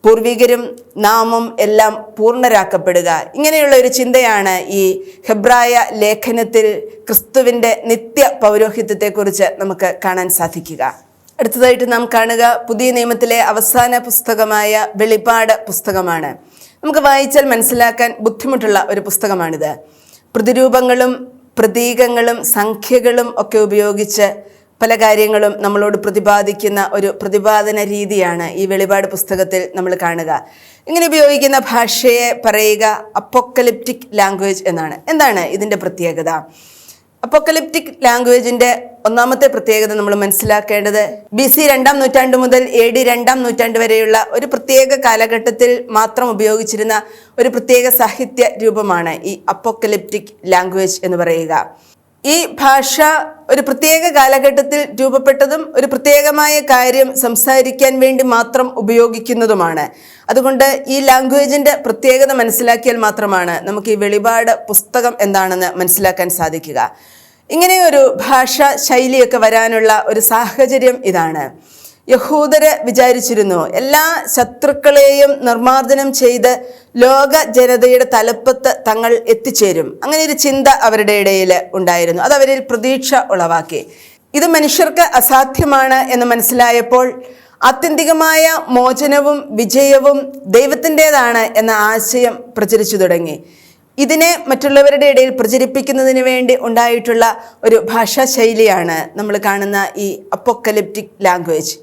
പൂർവികരും നാമും എല്ലാം പൂർണ്ണരാക്കപ്പെടുക. ഇങ്ങനെയുള്ള ഒരു ചിന്തയാണ് ഈ ഹെബ്രായ ലേഖനത്തിൽ ക്രിസ്തുവിൻ്റെ നിത്യ പൗരോഹിത്യത്തെക്കുറിച്ച് നമുക്ക് കാണാൻ സാധിക്കുക. അടുത്തതായിട്ട് നാം കാണുക പുതിയ നിയമത്തിലെ അവസാന പുസ്തകമായ വെളിപ്പാട് പുസ്തകമാണ്. നമുക്ക് വായിച്ചാൽ മനസ്സിലാക്കാൻ ബുദ്ധിമുട്ടുള്ള ഒരു പുസ്തകമാണിത്. പ്രതിരൂപങ്ങളും പ്രതീകങ്ങളും സംഖ്യകളും ഒക്കെ ഉപയോഗിച്ച് പല കാര്യങ്ങളും നമ്മളോട് പ്രതിപാദിക്കുന്ന ഒരു പ്രതിപാദന രീതിയാണ് ഈ വെളിപാട് പുസ്തകത്തിൽ നമ്മൾ കാണുക. ഇങ്ങനെ ഉപയോഗിക്കുന്ന ഭാഷയെ പറയുക അപ്പോക്കലിപ്റ്റിക് ലാംഗ്വേജ് എന്നാണ്. എന്താണ് ഇതിൻ്റെ പ്രത്യേകത? അപ്പോക്കലിപ്റ്റിക് ലാംഗ്വേജിൻ്റെ ഒന്നാമത്തെ പ്രത്യേകത നമ്മൾ മനസ്സിലാക്കേണ്ടത് BC 2-ാം നൂറ്റാണ്ട് മുതൽ AD 2-ാം നൂറ്റാണ്ട് വരെയുള്ള ഒരു പ്രത്യേക കാലഘട്ടത്തിൽ മാത്രം ഉപയോഗിച്ചിരുന്ന ഒരു പ്രത്യേക സാഹിത്യ രൂപമാണ് ഈ അപ്പോക്കലിപ്റ്റിക് ലാംഗ്വേജ് എന്ന് പറയുക. ഈ ഭാഷ ഒരു പ്രത്യേക കാലഘട്ടത്തിൽ രൂപപ്പെട്ടതും ഒരു പ്രത്യേകമായ കാര്യം സംസാരിക്കാൻ വേണ്ടി മാത്രം ഉപയോഗിക്കുന്നതുമാണ്. അതുകൊണ്ട് ഈ ലാംഗ്വേജിൻ്റെ പ്രത്യേകത മനസ്സിലാക്കിയാൽ മാത്രമാണ് നമുക്ക് ഈ വെളിപാട് പുസ്തകം എന്താണെന്ന് മനസ്സിലാക്കാൻ സാധിക്കുക. ഇങ്ങനെയൊരു ഭാഷാ ശൈലിയൊക്കെ വരാനുള്ള ഒരു സാഹചര്യം ഇതാണ്. യഹൂദര് വിചാരിച്ചിരുന്നു എല്ലാ ശത്രുക്കളെയും നിർമ്മാർജ്ജനം ചെയ്ത് ലോക ജനതയുടെ തലപ്പത്ത് തങ്ങൾ എത്തിച്ചേരും. അങ്ങനെ ഒരു ചിന്ത അവരുടെ ഇടയിൽ ഉണ്ടായിരുന്നു. അത് അവരിൽ പ്രതീക്ഷ ഉളവാക്കി. ഇത് മനുഷ്യർക്ക് അസാധ്യമാണ് എന്ന് മനസ്സിലായപ്പോൾ ആത്യന്തികമായ മോചനവും വിജയവും ദൈവത്തിൻ്റെതാണ് എന്ന ആശയം പ്രചരിച്ചു തുടങ്ങി. ഇതിനെ മറ്റുള്ളവരുടെ ഇടയിൽ പ്രചരിപ്പിക്കുന്നതിന് വേണ്ടി ഉണ്ടായിട്ടുള്ള ഒരു ഭാഷാ ശൈലിയാണ് നമ്മൾ കാണുന്ന ഈ അപ്പോക്കലിപ്റ്റിക് ലാംഗ്വേജ്.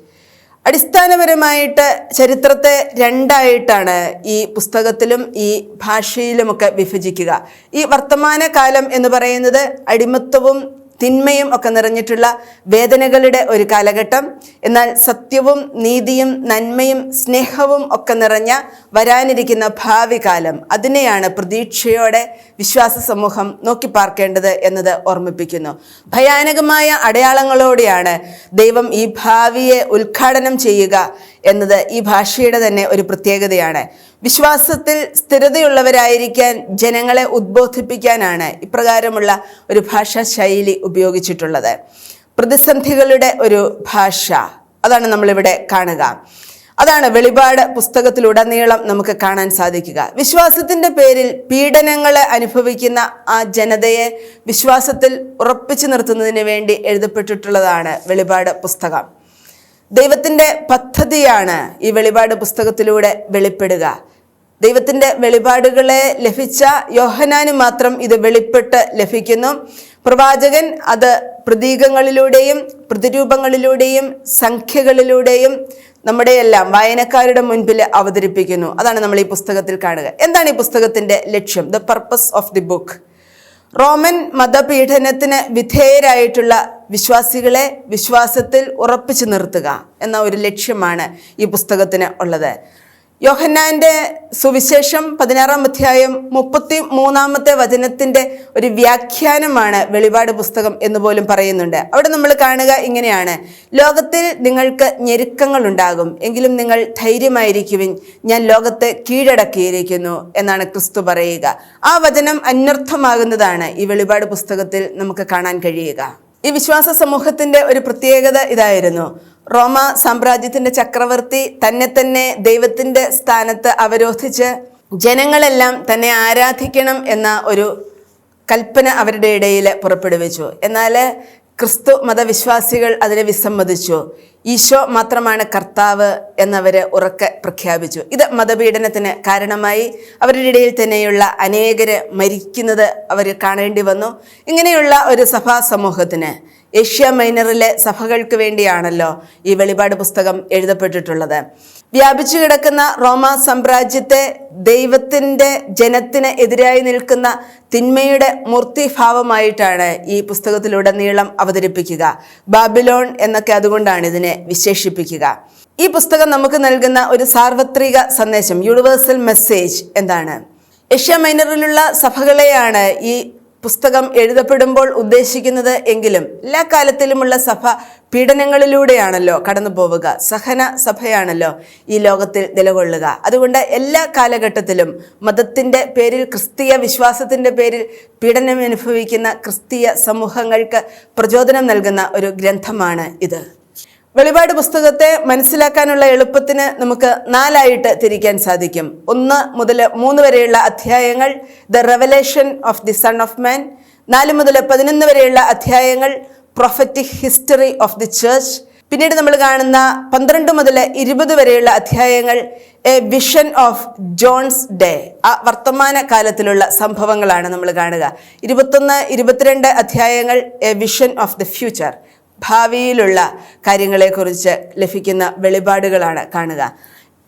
അടിസ്ഥാനപരമായിട്ട് ചരിത്രത്തെ രണ്ടായിട്ടാണ് ഈ പുസ്തകത്തിലും ഈ ഭാഷയിലുമൊക്കെ വിഭജിക്കുക. ഈ വർത്തമാനകാലം എന്ന് പറയുന്നത് അടിമത്തവും തിന്മയും ഒക്കെ നിറഞ്ഞിട്ടുള്ള വേദനകളുടെ ഒരു കാലഘട്ടം. എന്നാൽ സത്യവും നീതിയും നന്മയും സ്നേഹവും ഒക്കെ നിറഞ്ഞ വരാനിരിക്കുന്ന ഭാവി കാലം, അതിനെയാണ് പ്രതീക്ഷയോടെ വിശ്വാസ സമൂഹം നോക്കി പാർക്കേണ്ടത് എന്നത് ഓർമ്മിപ്പിക്കുന്നു. ഭയാനകമായ അടയാളങ്ങളോടെയാണ് ദൈവം ഈ ഭാവിയെ ഉദ്ഘാടനം ചെയ്യുക എന്നത് ഈ ഭാഷയുടെ തന്നെ ഒരു പ്രത്യേകതയാണ്. വിശ്വാസത്തിൽ സ്ഥിരതയുള്ളവരായിരിക്കാൻ ജനങ്ങളെ ഉദ്ബോധിപ്പിക്കാനാണ് ഇപ്രകാരമുള്ള ഒരു ഭാഷാ ശൈലി ഉപയോഗിച്ചിട്ടുള്ളത്. പ്രതിസന്ധികളുടെ ഒരു ഭാഷ, അതാണ് നമ്മളിവിടെ കാണുക. അതാണ് വെളിപാട് പുസ്തകത്തിലുടനീളം നമുക്ക് കാണാൻ സാധിക്കുക. വിശ്വാസത്തിൻ്റെ പേരിൽ പീഡനങ്ങൾ അനുഭവിക്കുന്ന ആ ജനതയെ വിശ്വാസത്തിൽ ഉറപ്പിച്ചു നിർത്തുന്നതിന് വേണ്ടി എഴുതപ്പെട്ടിട്ടുള്ളതാണ് വെളിപാട് പുസ്തകം. ദൈവത്തിൻ്റെ പദ്ധതിയാണ് ഈ വെളിപാട് പുസ്തകത്തിലൂടെ വെളിപ്പെടുക. ദൈവത്തിൻ്റെ വെളിപാടുകളെ ലഭിച്ച യോഹന്നാന് മാത്രം ഇത് വെളിപ്പെട്ട് ലഭിക്കുന്നു. പ്രവാചകൻ അത് പ്രതീകങ്ങളിലൂടെയും പ്രതിരൂപങ്ങളിലൂടെയും സംഖ്യകളിലൂടെയും നമ്മുടെ എല്ലാം വായനക്കാരുടെ മുൻപിൽ അവതരിപ്പിക്കുന്നു. അതാണ് നമ്മൾ ഈ പുസ്തകത്തിൽ കാണുക. എന്താണ് ഈ പുസ്തകത്തിൻ്റെ ലക്ഷ്യം? The purpose of the book. Roman മതപീഡനത്തിന് വിധേയരായിട്ടുള്ള വിശ്വാസികളെ വിശ്വാസത്തിൽ ഉറപ്പിച്ചു നിർത്തുക എന്ന ഒരു ലക്ഷ്യമാണ് ഈ പുസ്തകത്തിന് ഉള്ളത്. യോഹന്നാന്റെ സുവിശേഷം 16-ാം അധ്യായം 33-ാമത്തെ വചനത്തിൻ്റെ ഒരു വ്യാഖ്യാനമാണ് വെളിപാട് പുസ്തകം എന്ന് പോലും പറയുന്നുണ്ട്. അവിടെ നമ്മൾ കാണുക ഇങ്ങനെയാണ്: ലോകത്തിൽ നിങ്ങൾക്ക് ഞെരുക്കങ്ങൾ ഉണ്ടാകും, എങ്കിലും നിങ്ങൾ ധൈര്യമായിരിക്കുവിൻ, ഞാൻ ലോകത്തെ കീഴടക്കിയിരിക്കുന്നു എന്നാണ് ക്രിസ്തു പറയുക. ആ വചനം അന്വർത്ഥമാകുന്നതാണ് ഈ വെളിപാട് പുസ്തകത്തിൽ നമുക്ക് കാണാൻ കഴിയുക. ഈ വിശ്വാസ സമൂഹത്തിൻ്റെ ഒരു പ്രത്യേകത ഇതായിരുന്നു. റോമ സാമ്രാജ്യത്തിൻ്റെ ചക്രവർത്തി തന്നെ ദൈവത്തിൻ്റെ സ്ഥാനത്ത് അവരോധിച്ച് ജനങ്ങളെല്ലാം തന്നെ ആരാധിക്കണം എന്ന ഒരു കൽപ്പന അവരുടെ ഇടയിൽ പുറപ്പെടുവിച്ചു. എന്നാൽ ക്രിസ്തു മതവിശ്വാസികൾ അതിനെ വിസമ്മതിച്ചു. ഈശോ മാത്രമാണ് കർത്താവ് എന്നവർ ഉറക്കെ പ്രഖ്യാപിച്ചു. ഇത് മതപീഡനത്തിന് കാരണമായി. അവരുടെ ഇടയിൽ തന്നെയുള്ള അനേകര് മരിക്കുന്നത് അവർ കാണേണ്ടി വന്നു. ഇങ്ങനെയുള്ള ഒരു സഭാ സമൂഹത്തിന് ഏഷ്യ മൈനറിലെ സഭകൾക്ക് വേണ്ടിയാണല്ലോ ഈ വെളിപാട് പുസ്തകം എഴുതപ്പെട്ടിട്ടുള്ളത്. വ്യാപിച്ചു കിടക്കുന്ന റോമ സാമ്രാജ്യത്തെ ദൈവത്തിൻ്റെ ജനത്തിന് എതിരായി നിൽക്കുന്ന തിന്മയുടെ മൂർത്തിഭാവമായിട്ടാണ് ഈ പുസ്തകത്തിലുടനീളം അവതരിപ്പിക്കുക. ബാബിലോൺ എന്നൊക്കെ അതുകൊണ്ടാണ് ഇതിനെ വിശേഷിപ്പിക്കുക. ഈ പുസ്തകം നമുക്ക് നൽകുന്ന ഒരു സാർവത്രിക സന്ദേശം, യൂണിവേഴ്സൽ മെസ്സേജ് എന്താണ്? ഏഷ്യ മൈനറിലുള്ള സഭകളെയാണ് ഈ പുസ്തകം എഴുതപ്പെടുമ്പോൾ ഉദ്ദേശിക്കുന്നത് എങ്കിലും എല്ലാ കാലത്തിലുമുള്ള സഭ പീഡനങ്ങളിലൂടെയാണല്ലോ കടന്നു പോവുക. സഹന സഭയാണല്ലോ ഈ ലോകത്തിൽ നിലകൊള്ളുക. അതുകൊണ്ട് എല്ലാ കാലഘട്ടത്തിലും മതത്തിൻ്റെ പേരിൽ, ക്രിസ്തീയ വിശ്വാസത്തിൻ്റെ പേരിൽ പീഡനം അനുഭവിക്കുന്ന ക്രിസ്തീയ സമൂഹങ്ങൾക്ക് പ്രചോദനം നൽകുന്ന ഒരു ഗ്രന്ഥമാണ് ഇത്. വെളിപാട് പുസ്തകത്തെ മനസ്സിലാക്കാനുള്ള എളുപ്പത്തിന് നമുക്ക് 4ആയിട്ട് തിരിക്കാൻ സാധിക്കും. 1 മുതൽ 3 വരെയുള്ള അധ്യായങ്ങൾ the revelation of the son of man, 4 മുതൽ 11 വരെയുള്ള അധ്യായങ്ങൾ prophetic history of the church, പിന്നീട് നമ്മൾ കാണുന്ന 12 മുതൽ 20 വരെയുള്ള അധ്യായങ്ങൾ a vision of John's day, ആ വർത്തമാന കാലത്തിലുള്ള സംഭവങ്ങളാണ് നമ്മൾ കാണുക. 21, 22 അധ്യായങ്ങൾ a vision of the future, ഭാവിയിലുള്ള കാര്യങ്ങളെക്കുറിച്ച് ലഭിക്കുന്ന വെളിപാടുകളാണ് കാണുക.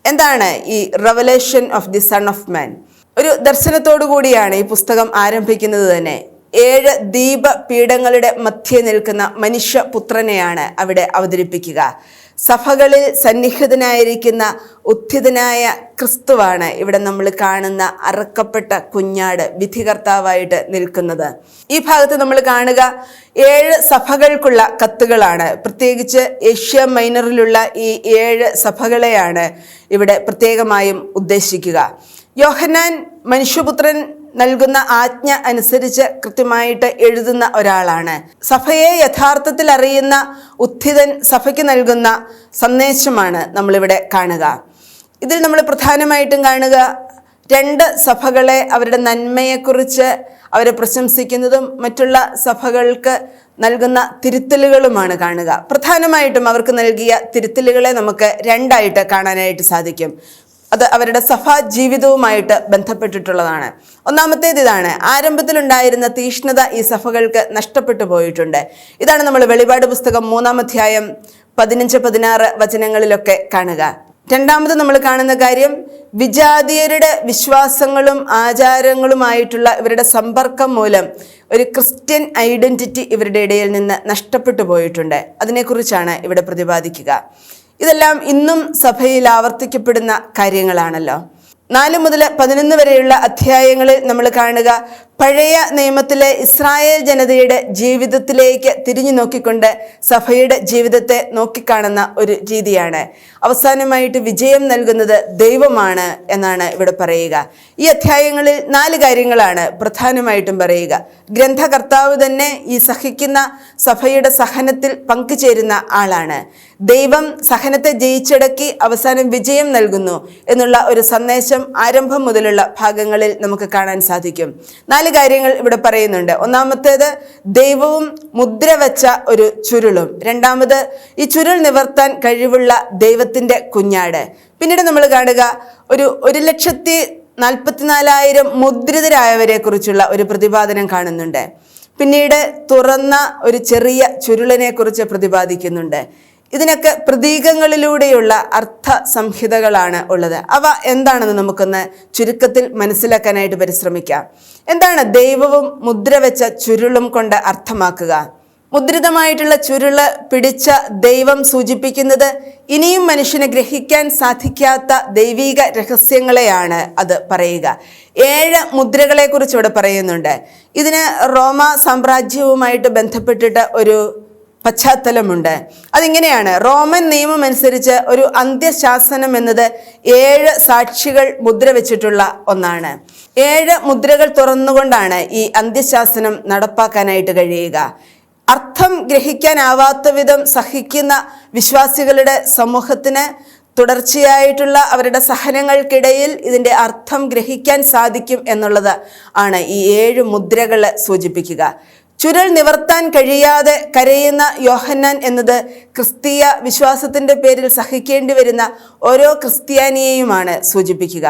എന്താണ് ഈ revelation of the son of man? ഒരു ദർശനത്തോടു കൂടിയാണ് ഈ പുസ്തകം ആരംഭിക്കുന്നത് തന്നെ. 7 ദീപപീഠങ്ങളുടെ മധ്യേ നിൽക്കുന്ന മനുഷ്യപുത്രനെയാണ് അവിടെ അവതരിപ്പിക്കുക. സഭകളിൽ സന്നിഹിതനായിരിക്കുന്ന ഉത്ഥിതനായ ക്രിസ്തുവാണ് ഇവിടെ നമ്മൾ കാണുന്ന അറക്കപ്പെട്ട കുഞ്ഞാട് വിധികർത്താവായിട്ട് നിൽക്കുന്നത്. ഈ ഭാഗത്ത് നമ്മൾ കാണുക 7 സഭകൾക്കുള്ള കത്തുകളാണ്. പ്രത്യേകിച്ച് ഏഷ്യ മൈനറിലുള്ള ഈ 7 സഭകളെയാണ് ഇവിടെ പ്രത്യേകമായും ഉദ്ദേശിക്കുക. യോഹന്നാൻ മനുഷ്യപുത്രൻ നൽകുന്ന ആജ്ഞ അനുസരിച്ച് കൃത്യമായിട്ട് എഴുതുന്ന ഒരാളാണ്. സഭയെ യഥാർത്ഥത്തിൽ അറിയുന്ന ഉത്ഥിതൻ സഭയ്ക്ക് നൽകുന്ന സന്ദേശമാണ് നമ്മളിവിടെ കാണുക. ഇതിൽ നമ്മൾ പ്രധാനമായിട്ടും കാണുക 2 സഭകളെ അവരുടെ നന്മയെക്കുറിച്ച് അവരെ പ്രശംസിക്കുന്നതും മറ്റുള്ള സഭകൾക്ക് നൽകുന്ന തിരുത്തലുകളുമാണ് കാണുക. പ്രധാനമായിട്ടും അവർക്ക് നൽകിയ തിരുത്തലുകളെ നമുക്ക് 2ആയിട്ട് കാണാനായിട്ട് സാധിക്കും. അത് അവരുടെ സഭാ ജീവിതവുമായിട്ട് ബന്ധപ്പെട്ടിട്ടുള്ളതാണ്. ഒന്നാമത്തേത് ഇതാണ്: ആരംഭത്തിലുണ്ടായിരുന്ന തീഷ്ണത ഈ സഭകൾക്ക് നഷ്ടപ്പെട്ടു പോയിട്ടുണ്ട്. ഇതാണ് നമ്മൾ വെളിപാട് പുസ്തകം 3-ാം അധ്യായം 15-16 വചനങ്ങളിലൊക്കെ കാണുക. രണ്ടാമത് നമ്മൾ കാണുന്ന കാര്യം, വിജാതീയരുടെ വിശ്വാസങ്ങളും ആചാരങ്ങളുമായിട്ടുള്ള ഇവരുടെ സമ്പർക്കം മൂലം ഒരു ക്രിസ്ത്യൻ ഐഡന്റിറ്റി ഇവരുടെ ഇടയിൽ നിന്ന് നഷ്ടപ്പെട്ടു പോയിട്ടുണ്ട്. അതിനെക്കുറിച്ചാണ് ഇവിടെ പ്രതിപാദിക്കുക. ഇതെല്ലാം ഇന്നും സഭയിൽ ആവർത്തിക്കപ്പെടുന്ന കാര്യങ്ങളാണല്ലോ. 4 മുതൽ 11 വരെയുള്ള അധ്യായങ്ങളിൽ നമ്മൾ കാണുക പഴയ നിയമത്തിലെ ഇസ്രായേൽ ജനതയുടെ ജീവിതത്തിലേക്ക് തിരിഞ്ഞു നോക്കിക്കൊണ്ട് സഭയുടെ ജീവിതത്തെ നോക്കിക്കാണുന്ന ഒരു രീതിയാണ്. അവസാനമായിട്ട് വിജയം നൽകുന്നത് ദൈവമാണ് എന്നാണ് ഇവിടെ പറയുക. ഈ അധ്യായങ്ങളിൽ 4 കാര്യങ്ങളാണ് പ്രധാനമായിട്ടും പറയുക. ഗ്രന്ഥകർത്താവ് തന്നെ ഈ സഹിക്കുന്ന സഭയുടെ സഹനത്തിൽ പങ്കുചേരുന്ന ആളാണ്. ദൈവം സഹനത്തെ ജയിച്ചടക്കി അവസാനം വിജയം നൽകുന്നു എന്നുള്ള ഒരു സന്ദേശം ആരംഭം മുതലുള്ള ഭാഗങ്ങളിൽ നമുക്ക് കാണാൻ സാധിക്കും. 4 കാര്യങ്ങൾ ഇവിടെ പറയുന്നുണ്ട്. ഒന്നാമത്തേത്, ദൈവവും മുദ്ര വെച്ച ഒരു ചുരുളും. രണ്ടാമത്, ഈ ചുരുൾ നിവർത്താൻ കഴിവുള്ള ദൈവത്തിന്റെ കുഞ്ഞാട്. പിന്നീട് നമ്മൾ കാണുക 1,44,000 മുദ്രിതരായവരെ കുറിച്ചുള്ള ഒരു പ്രതിപാദനം കാണുന്നുണ്ട്. പിന്നീട് തുറന്ന ഒരു ചെറിയ ചുരുളിനെ കുറിച്ച് പ്രതിപാദിക്കുന്നുണ്ട്. ഇതിനൊക്കെ പ്രതീകങ്ങളിലൂടെയുള്ള അർത്ഥ സംഹിതകളാണ് ഉള്ളത്. അവ എന്താണെന്ന് നമുക്കൊന്ന് ചുരുക്കത്തിൽ മനസ്സിലാക്കാനായിട്ട് പരിശ്രമിക്കാം. എന്താണ് ദൈവവും മുദ്ര വെച്ച ചുരുളും കൊണ്ട് അർത്ഥമാക്കുക? മുദ്രിതമായിട്ടുള്ള ചുരുള് പിടിച്ച ദൈവം സൂചിപ്പിക്കുന്നത് ഇനിയും മനുഷ്യന് ഗ്രഹിക്കാൻ സാധിക്കാത്ത ദൈവിക രഹസ്യങ്ങളെയാണ് അത് പറയുക. 7 മുദ്രകളെ കുറിച്ച് ഇവിടെ പറയുന്നുണ്ട്. ഇതിന് റോമ സാമ്രാജ്യവുമായിട്ട് ബന്ധപ്പെട്ടിട്ട് ഒരു പശ്ചാത്തലമുണ്ട്. അതിങ്ങനെയാണ്: റോമൻ നിയമം അനുസരിച്ച് ഒരു അന്ത്യശാസനം എന്നത് 7 സാക്ഷികൾ മുദ്ര വെച്ചിട്ടുള്ള ഒന്നാണ്. 7 മുദ്രകൾ തുറന്നുകൊണ്ടാണ് ഈ അന്ത്യശാസനം നടപ്പാക്കാനായിട്ട് കഴിയുക. അർത്ഥം ഗ്രഹിക്കാനാവാത്ത വിധം സഹിക്കുന്ന വിശ്വാസികളുടെ സമൂഹത്തിന് തുടർച്ചയായിട്ടുള്ള അവരുടെ സഹനങ്ങൾക്കിടയിൽ ഇതിൻ്റെ അർത്ഥം ഗ്രഹിക്കാൻ സാധിക്കും എന്നുള്ളത് ആണ് ഈ 7 മുദ്രകൾ സൂചിപ്പിക്കുക. ചുരുൾ നിവർത്താൻ കഴിയാതെ കരയുന്ന യോഹന്നാൻ എന്നത് ക്രിസ്തീയ വിശ്വാസത്തിന്റെ പേരിൽ സഹിക്കേണ്ടി വരുന്ന ഓരോ ക്രിസ്ത്യാനിയെയുമാണ് സൂചിപ്പിക്കുക.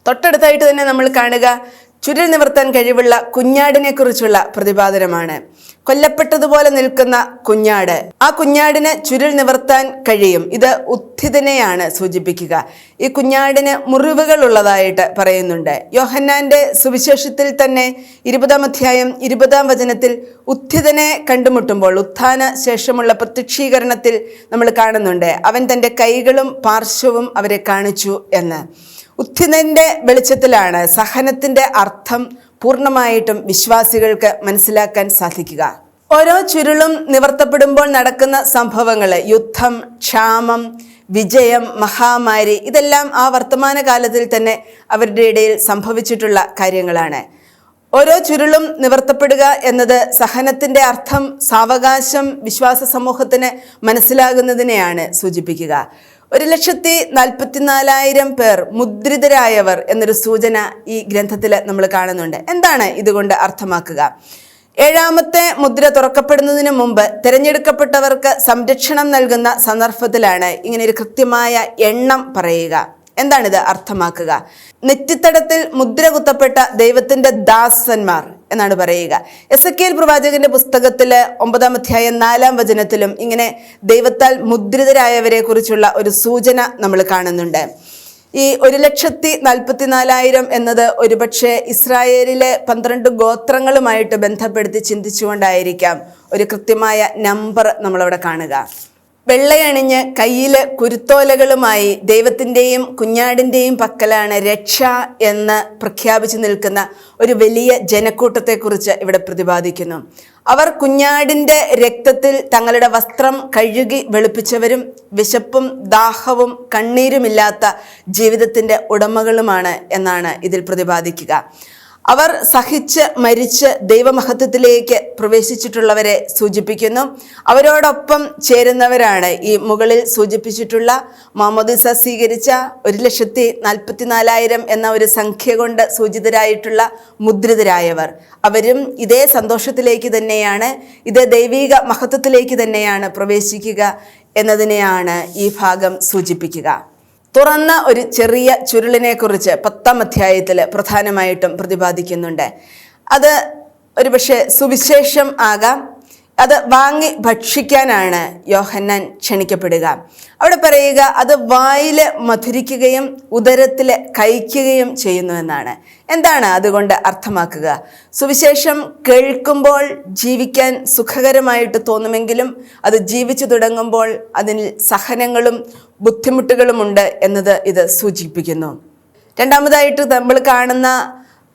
തൊട്ടടുത്തായിട്ട് തന്നെ നമ്മൾ കാണുക ചുരുൾ നിവർത്താൻ കഴിവുള്ള കുഞ്ഞാടിനെ കുറിച്ചുള്ള പ്രതിപാദനമാണ്. കൊല്ലപ്പെട്ടതുപോലെ നിൽക്കുന്ന കുഞ്ഞാട്, ആ കുഞ്ഞാടിന് ചുരുൾ നിവർത്താൻ കഴിയും. ഇത് ഉത്ഥിതനെയാണ് സൂചിപ്പിക്കുക. ഈ കുഞ്ഞാടിന് മുറിവുകൾ ഉള്ളതായിട്ട് പറയുന്നുണ്ട്. യോഹന്നാന്റെ സുവിശേഷത്തിൽ തന്നെ 20-ാം അധ്യായം 20-ാം വചനത്തിൽ ഉത്ഥിതനെ കണ്ടുമുട്ടുമ്പോൾ ഉത്ഥാന ശേഷമുള്ള പ്രത്യക്ഷീകരണത്തിൽ നമ്മൾ കാണുന്നുണ്ട്, അവൻ തൻ്റെ കൈകളും പാർശ്വവും അവരെ കാണിച്ചു എന്ന്. ഉത്ഥിതന്റെ വെളിച്ചത്തിലാണ് സഹനത്തിന്റെ അർത്ഥം പൂർണ്ണമായിട്ടും വിശ്വാസികൾക്ക് മനസ്സിലാക്കാൻ സാധിക്കുക. ഓരോ ചുരുളും നിവർത്തപ്പെടുമ്പോൾ നടക്കുന്ന സംഭവങ്ങൾ, യുദ്ധം, ക്ഷാമം, വിജയം, മഹാമാരി, ഇതെല്ലാം ആ വർത്തമാന കാലത്തിൽ തന്നെ അവരുടെ ഇടയിൽ സംഭവിച്ചിട്ടുള്ള കാര്യങ്ങളാണ്. ഓരോ ചുരുളും നിവർത്തപ്പെടുക എന്നത് സഹനത്തിന്റെ അർത്ഥം സാവകാശം വിശ്വാസ സമൂഹത്തിന് മനസ്സിലാകുന്നതിനെയാണ് സൂചിപ്പിക്കുക. 1,44,000 പേർ മുദ്രിതരായവർ എന്നൊരു സൂചന ഈ ഗ്രന്ഥത്തിൽ നമ്മൾ കാണുന്നുണ്ട്. എന്താണ് ഇതുകൊണ്ട് അർത്ഥമാക്കുക? ഏഴാമത്തെ മുദ്ര തുറക്കപ്പെടുന്നതിന് മുമ്പ് തിരഞ്ഞെടുക്കപ്പെട്ടവർക്ക് സംരക്ഷണം നൽകുന്ന സന്ദർഭത്തിലാണ് ഇങ്ങനെ ഒരു കൃത്യമായ എണ്ണം പറയുക. എന്താണിത് അർത്ഥമാക്കുക? നെറ്റിത്തടത്തിൽ മുദ്ര കുത്തപ്പെട്ട ദൈവത്തിന്റെ ദാസന്മാർ എന്നാണ് പറയുക. എസെക്കിയേൽ പ്രവാചകന്റെ പുസ്തകത്തില് 9-ാം അധ്യായം 4-ാം വചനത്തിലും ഇങ്ങനെ ദൈവത്താൽ മുദ്രിതരായവരെ കുറിച്ചുള്ള ഒരു സൂചന നമ്മൾ കാണുന്നുണ്ട്. ഈ 1,44,000 എന്നത് ഒരുപക്ഷെ ഇസ്രായേലിലെ 12 ഗോത്രങ്ങളുമായിട്ട് ബന്ധപ്പെടുത്തി ചിന്തിച്ചുകൊണ്ടായിരിക്കാം ഒരു കൃത്യമായ നമ്പർ നമ്മളവിടെ കാണുക. വെള്ളയണിഞ്ഞ് കയ്യിൽ കുരുത്തോലകളുമായി ദൈവത്തിൻ്റെയും കുഞ്ഞാടിൻ്റെയും പക്കലാണ് രക്ഷ എന്ന് പ്രഖ്യാപിച്ചു നിൽക്കുന്ന ഒരു വലിയ ജനക്കൂട്ടത്തെക്കുറിച്ച് ഇവിടെ പ്രതിപാദിക്കുന്നു. അവർ കുഞ്ഞാടിൻ്റെ രക്തത്തിൽ തങ്ങളുടെ വസ്ത്രം കഴുകി വെളുപ്പിച്ചവരും വിശപ്പും ദാഹവും കണ്ണീരുമില്ലാത്ത ജീവിതത്തിൻ്റെ ഉടമകളുമാണ് എന്നാണ് ഇതിൽ പ്രതിപാദിക്കുക. അവർ സഹിച്ച് മരിച്ച് ദൈവമഹത്വത്തിലേക്ക് പ്രവേശിച്ചിട്ടുള്ളവരെ സൂചിപ്പിക്കുന്നു. അവരോടൊപ്പം ചേരുന്നവരാണ് ഈ മുകളിൽ സൂചിപ്പിച്ചിട്ടുള്ള മാമോദീസ സ്വീകരിച്ച 1,44,000 എന്ന ഒരു സംഖ്യ കൊണ്ട് സൂചിതരായിട്ടുള്ള മുദ്രിതരായവർ. അവരും ഇതേ സന്തോഷത്തിലേക്ക് തന്നെയാണ്, ഇതേ ദൈവിക മഹത്വത്തിലേക്ക് തന്നെയാണ് പ്രവേശിക്കുക എന്നതിനെയാണ് ഈ ഭാഗം സൂചിപ്പിക്കുക. തുറന്ന ഒരു ചെറിയ ചുരുളിനെ കുറിച്ച് 10-ാം അധ്യായത്തിൽ പ്രധാനമായിട്ടും പ്രതിപാദിക്കുന്നുണ്ട്. അത് ഒരുപക്ഷെ സുവിശേഷം ആകാം. അത് വാങ്ങി ഭക്ഷിക്കാനാണ് യോഹന്നാൻ ക്ഷണിക്കപ്പെടുക. അവിടെ പറയുക അത് വായില് മധുരിക്കുകയും ഉദരത്തില് കഴിക്കുകയും ചെയ്യുന്നു എന്നാണ്. എന്താണ് അതുകൊണ്ട് അർത്ഥമാക്കുക? സുവിശേഷം കേൾക്കുമ്പോൾ ജീവിക്കാൻ സുഖകരമായിട്ട് തോന്നുമെങ്കിലും അത് ജീവിച്ചു തുടങ്ങുമ്പോൾ അതിൽ സഹനങ്ങളും ബുദ്ധിമുട്ടുകളുമുണ്ട് എന്നത് ഇത് സൂചിപ്പിക്കുന്നു. രണ്ടാമതായിട്ട് നമ്മൾ കാണുന്ന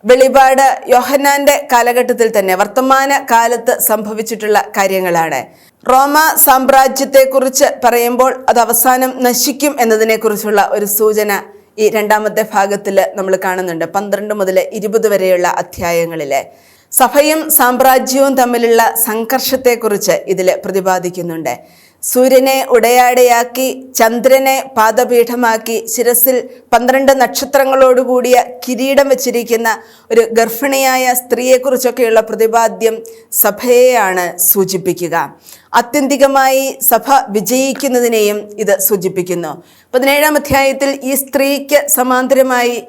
വെളിപാട് യോഹന്നാന്റെ കാലഘട്ടത്തിൽ തന്നെ വർത്തമാന കാലത്ത് സംഭവിച്ചിട്ടുള്ള കാര്യങ്ങളാണ്. റോമ സാമ്രാജ്യത്തെക്കുറിച്ച് പറയുമ്പോൾ അത് അവസാനം നശിക്കും എന്നതിനെക്കുറിച്ചുള്ള ഒരു സൂചന ഈ രണ്ടാമത്തെ ഭാഗത്തിൽ നമ്മൾ കാണുന്നുണ്ട്. 12 മുതൽ 20 വരെയുള്ള അധ്യായങ്ങളിലെ സഭയും സാമ്രാജ്യവും തമ്മിലുള്ള സംഘർഷത്തെക്കുറിച്ച് ഇതിൽ പ്രതിപാദിക്കുന്നുണ്ട്. സൂര്യനെ ഉടയാടയാക്കി ചന്ദ്രനെ പാദപീഠമാക്കി ശിരസിൽ 12 നക്ഷത്രങ്ങളോടുകൂടിയ കിരീടം വെച്ചിരിക്കുന്ന ഒരു ഗർഭിണിയായ സ്ത്രീയെക്കുറിച്ചൊക്കെയുള്ള പ്രതിപാദ്യം സഭയെയാണ് സൂചിപ്പിക്കുക. ആത്യന്തികമായി സഭ വിജയിക്കുന്നതിനെയും ഇത് സൂചിപ്പിക്കുന്നു. 17-ാം അധ്യായത്തിൽ ഈ സ്ത്രീക്ക് സമാന്തരമായി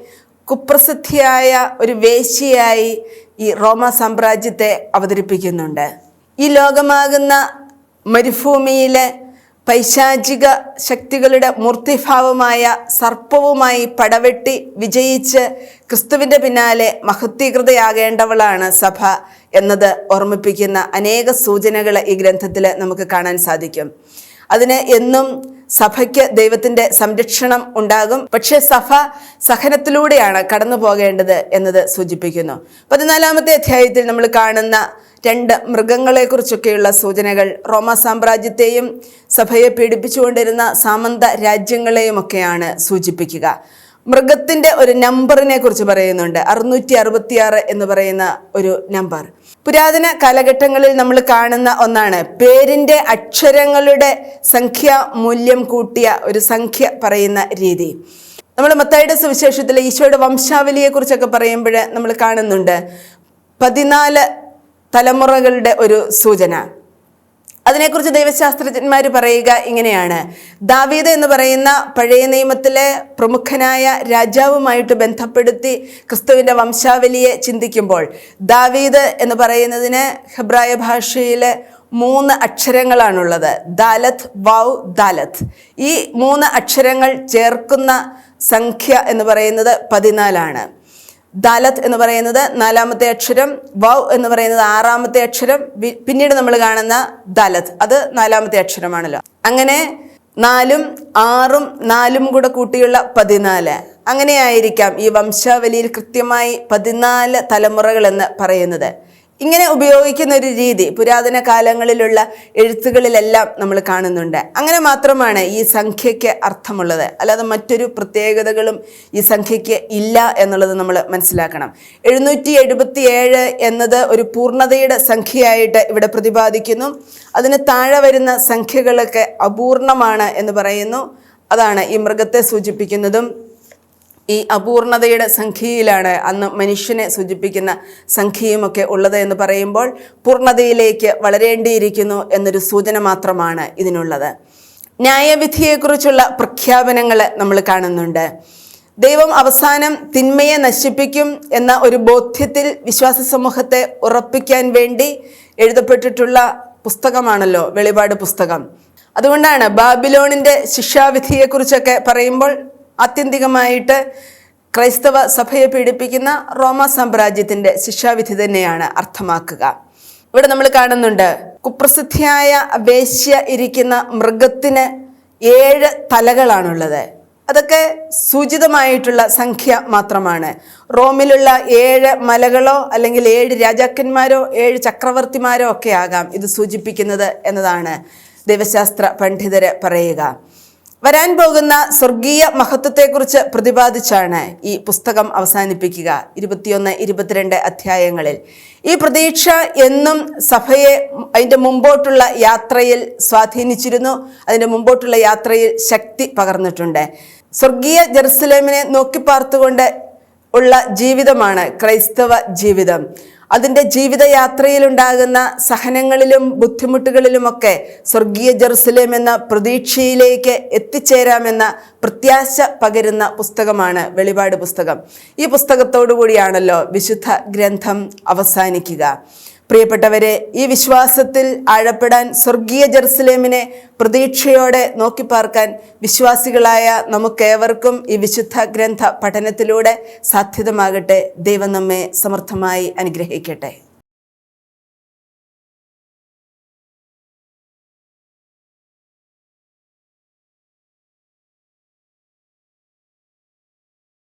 കുപ്രസിദ്ധിയായ ഒരു വേശ്യയായി ഈ റോമ സാമ്രാജ്യത്തെ അവതരിപ്പിക്കുന്നുണ്ട്. ഈ ലോകമാകുന്ന മരുഭൂമിയിലെ പൈശാചിക ശക്തികളുടെ മൂർത്തിഭാവമായ സർപ്പവുമായി പടവെട്ടി വിജയിച്ച് ക്രിസ്തുവിൻ്റെ പിന്നാലെ മഹത്വീകൃതയാകേണ്ടവളാണ് സഭ എന്നത് ഓർമ്മിപ്പിക്കുന്ന അനേക സൂചനകൾ ഈ ഗ്രന്ഥത്തിൽ നമുക്ക് കാണാൻ സാധിക്കും. അതിന് എന്നും സഭയ്ക്ക് ദൈവത്തിൻ്റെ സംരക്ഷണം ഉണ്ടാകും. പക്ഷെ സഭ സഹനത്തിലൂടെയാണ് കടന്നു പോകേണ്ടത് എന്നത് സൂചിപ്പിക്കുന്നു. 14-ാമത്തെ അധ്യായത്തിൽ നമ്മൾ കാണുന്ന 2 മൃഗങ്ങളെക്കുറിച്ചൊക്കെയുള്ള സൂചനകൾ റോമ സാമ്രാജ്യത്തെയും സഭയെ പീഡിപ്പിച്ചുകൊണ്ടിരുന്ന സാമന്ത രാജ്യങ്ങളെയുമൊക്കെയാണ് സൂചിപ്പിക്കുക. മൃഗത്തിൻ്റെ ഒരു നമ്പറിനെ കുറിച്ച് പറയുന്നുണ്ട്. 666 എന്ന് പറയുന്ന ഒരു നമ്പർ പുരാതന കാലഘട്ടങ്ങളിൽ നമ്മൾ കാണുന്ന ഒന്നാണ്. പേരിൻ്റെ അക്ഷരങ്ങളുടെ സംഖ്യ മൂല്യം കൂട്ടിയ ഒരു സംഖ്യ പറയുന്ന രീതി. നമ്മൾ മത്തായിയുടെ സുവിശേഷത്തിലെ ഈശോയുടെ വംശാവലിയെ കുറിച്ചൊക്കെ പറയുമ്പോൾ നമ്മൾ കാണുന്നുണ്ട് 14 തലമുറകളുടെ ഒരു സൂചന. അതിനെക്കുറിച്ച് ദൈവശാസ്ത്രജ്ഞന്മാർ പറയുക ഇങ്ങനെയാണ്: ദാവീദ് എന്ന് പറയുന്ന പഴയ നിയമത്തിലെ പ്രമുഖനായ രാജാവുമായിട്ട് ബന്ധപ്പെടുത്തി ക്രിസ്തുവിൻ്റെ വംശാവലിയെ ചിന്തിക്കുമ്പോൾ ദാവീദ് എന്ന് പറയുന്നതിന് ഹെബ്രായ ഭാഷയിൽ 3 അക്ഷരങ്ങളാണുള്ളത്. ദാലത്ത്, വൗ, ദാലത്ത്. ഈ 3 അക്ഷരങ്ങൾ ചേർക്കുന്ന സംഖ്യ എന്ന് പറയുന്നത് 14 ദാലത്ത് എന്ന് പറയുന്നത് 4-ാമത്തെ അക്ഷരം, വൗ എന്ന് പറയുന്നത് 6-ാമത്തെ അക്ഷരം, പിന്നീട് നമ്മൾ കാണുന്ന ദാലത്ത് അത് 4-ാമത്തെ അക്ഷരമാണല്ലോ. അങ്ങനെ 4ഉം 6ഉം 4ഉം കൂടെ കൂട്ടിയുള്ള 14. അങ്ങനെയായിരിക്കാം ഈ വംശാവലിയിൽ കൃത്യമായി 14 തലമുറകൾ എന്ന് പറയുന്നത്. ഇങ്ങനെ ഉപയോഗിക്കുന്ന ഒരു രീതി പുരാതന കാലങ്ങളിലുള്ള എഴുത്തുകളിലെല്ലാം നമ്മൾ കാണുന്നുണ്ട്. അങ്ങനെ മാത്രമാണ് ഈ സംഖ്യയ്ക്ക് അർത്ഥമുള്ളത്. അല്ലാതെ മറ്റൊരു പ്രത്യേകതകളും ഈ സംഖ്യയ്ക്ക് ഇല്ല എന്നുള്ളത് നമ്മൾ മനസ്സിലാക്കണം. 777 എന്നത് ഒരു പൂർണ്ണതയുടെ സംഖ്യയായിട്ട് ഇവിടെ പ്രതിപാദിക്കുന്നു. അതിന് താഴെ വരുന്ന സംഖ്യകളൊക്കെ അപൂർണമാണ് എന്ന് പറയുന്നു. അതാണ് ഈ മൃഗത്തെ സൂചിപ്പിക്കുന്നതും ഈ അപൂർണതയുടെ സംഖ്യയിലാണ് അന്ന് മനുഷ്യനെ സൂചിപ്പിക്കുന്ന സംഖ്യയുമൊക്കെ ഉള്ളത് എന്ന് പറയുമ്പോൾ പൂർണ്ണതയിലേക്ക് വളരേണ്ടിയിരിക്കുന്നു എന്നൊരു സൂചന മാത്രമാണ് ഇതിനുള്ളത്. ന്യായവിധിയെക്കുറിച്ചുള്ള പ്രഖ്യാപനങ്ങൾ നമ്മൾ കാണുന്നുണ്ട്. ദൈവം അവസാനം തിന്മയെ നശിപ്പിക്കും എന്ന ഒരു ബോധ്യത്തിൽ വിശ്വാസ സമൂഹത്തെ ഉറപ്പിക്കാൻ വേണ്ടി എഴുതപ്പെട്ടിട്ടുള്ള പുസ്തകമാണല്ലോ വെളിപാട് പുസ്തകം. അതുകൊണ്ടാണ് ബാബിലോണിൻ്റെ ശിക്ഷാവിധിയെക്കുറിച്ചൊക്കെ പറയുമ്പോൾ ആത്യന്തികമായിട്ട് ക്രൈസ്തവ സഭയെ പീഡിപ്പിക്കുന്ന റോമ സാമ്രാജ്യത്തിൻ്റെ ശിക്ഷാവിധി തന്നെയാണ് അർത്ഥമാക്കുക. ഇവിടെ നമ്മൾ കാണുന്നുണ്ട്, കുപ്രസിദ്ധിയായ വേശ്യ ഇരിക്കുന്ന മൃഗത്തിന് 7 തലകളാണുള്ളത്. അതൊക്കെ സൂചിതമായിട്ടുള്ള സംഖ്യ മാത്രമാണ്. റോമിലുള്ള 7 മലകളോ അല്ലെങ്കിൽ 7 രാജാക്കന്മാരോ 7 ചക്രവർത്തിമാരോ ഒക്കെ ആകാം ഇത് സൂചിപ്പിക്കുന്നത് എന്നതാണ് ദൈവശാസ്ത്ര പണ്ഡിതര് പറയുക. വരാൻ പോകുന്ന സ്വർഗീയ മഹത്വത്തെക്കുറിച്ച് പ്രതിപാദിച്ചാണ് ഈ പുസ്തകം അവസാനിപ്പിക്കുക 21-22 അധ്യായങ്ങളിൽ. ഈ പ്രതീക്ഷ എന്നും സഭയെ അതിൻ്റെ മുമ്പോട്ടുള്ള യാത്രയിൽ സ്വാധീനിച്ചിരുന്നു, അതിൻ്റെ മുമ്പോട്ടുള്ള യാത്രയിൽ ശക്തി പകർന്നിട്ടുണ്ട്. സ്വർഗീയ ജെറുസലേമിനെ നോക്കിപ്പാർത്തുകൊണ്ട് ഉള്ള ജീവിതമാണ് ക്രൈസ്തവ ജീവിതം. അതിൻ്റെ ജീവിതയാത്രയിലുണ്ടാകുന്ന സഹനങ്ങളിലും ബുദ്ധിമുട്ടുകളിലുമൊക്കെ സ്വർഗീയ ജെറുസലേം എന്ന പ്രതീക്ഷയിലേക്ക് എത്തിച്ചേരാമെന്ന പ്രത്യാശ പകരുന്ന പുസ്തകമാണ് വെളിപാട് പുസ്തകം. ഈ പുസ്തകത്തോടു കൂടിയാണല്ലോ വിശുദ്ധ ഗ്രന്ഥം അവസാനിക്കുക. പ്രിയപ്പെട്ടവരെ, ഈ വിശ്വാസത്തിൽ ആഴപ്പെടാൻ, സ്വർഗീയ ജെറുസലേമിനെ പ്രതീക്ഷയോടെ നോക്കിപ്പാർക്കാൻ വിശ്വാസികളായ നമുക്കേവർക്കും ഈ വിശുദ്ധ ഗ്രന്ഥ പഠനത്തിലൂടെ സാധ്യതമാകട്ടെ. ദൈവം നമ്മെ സമർത്ഥമായി അനുഗ്രഹിക്കട്ടെ.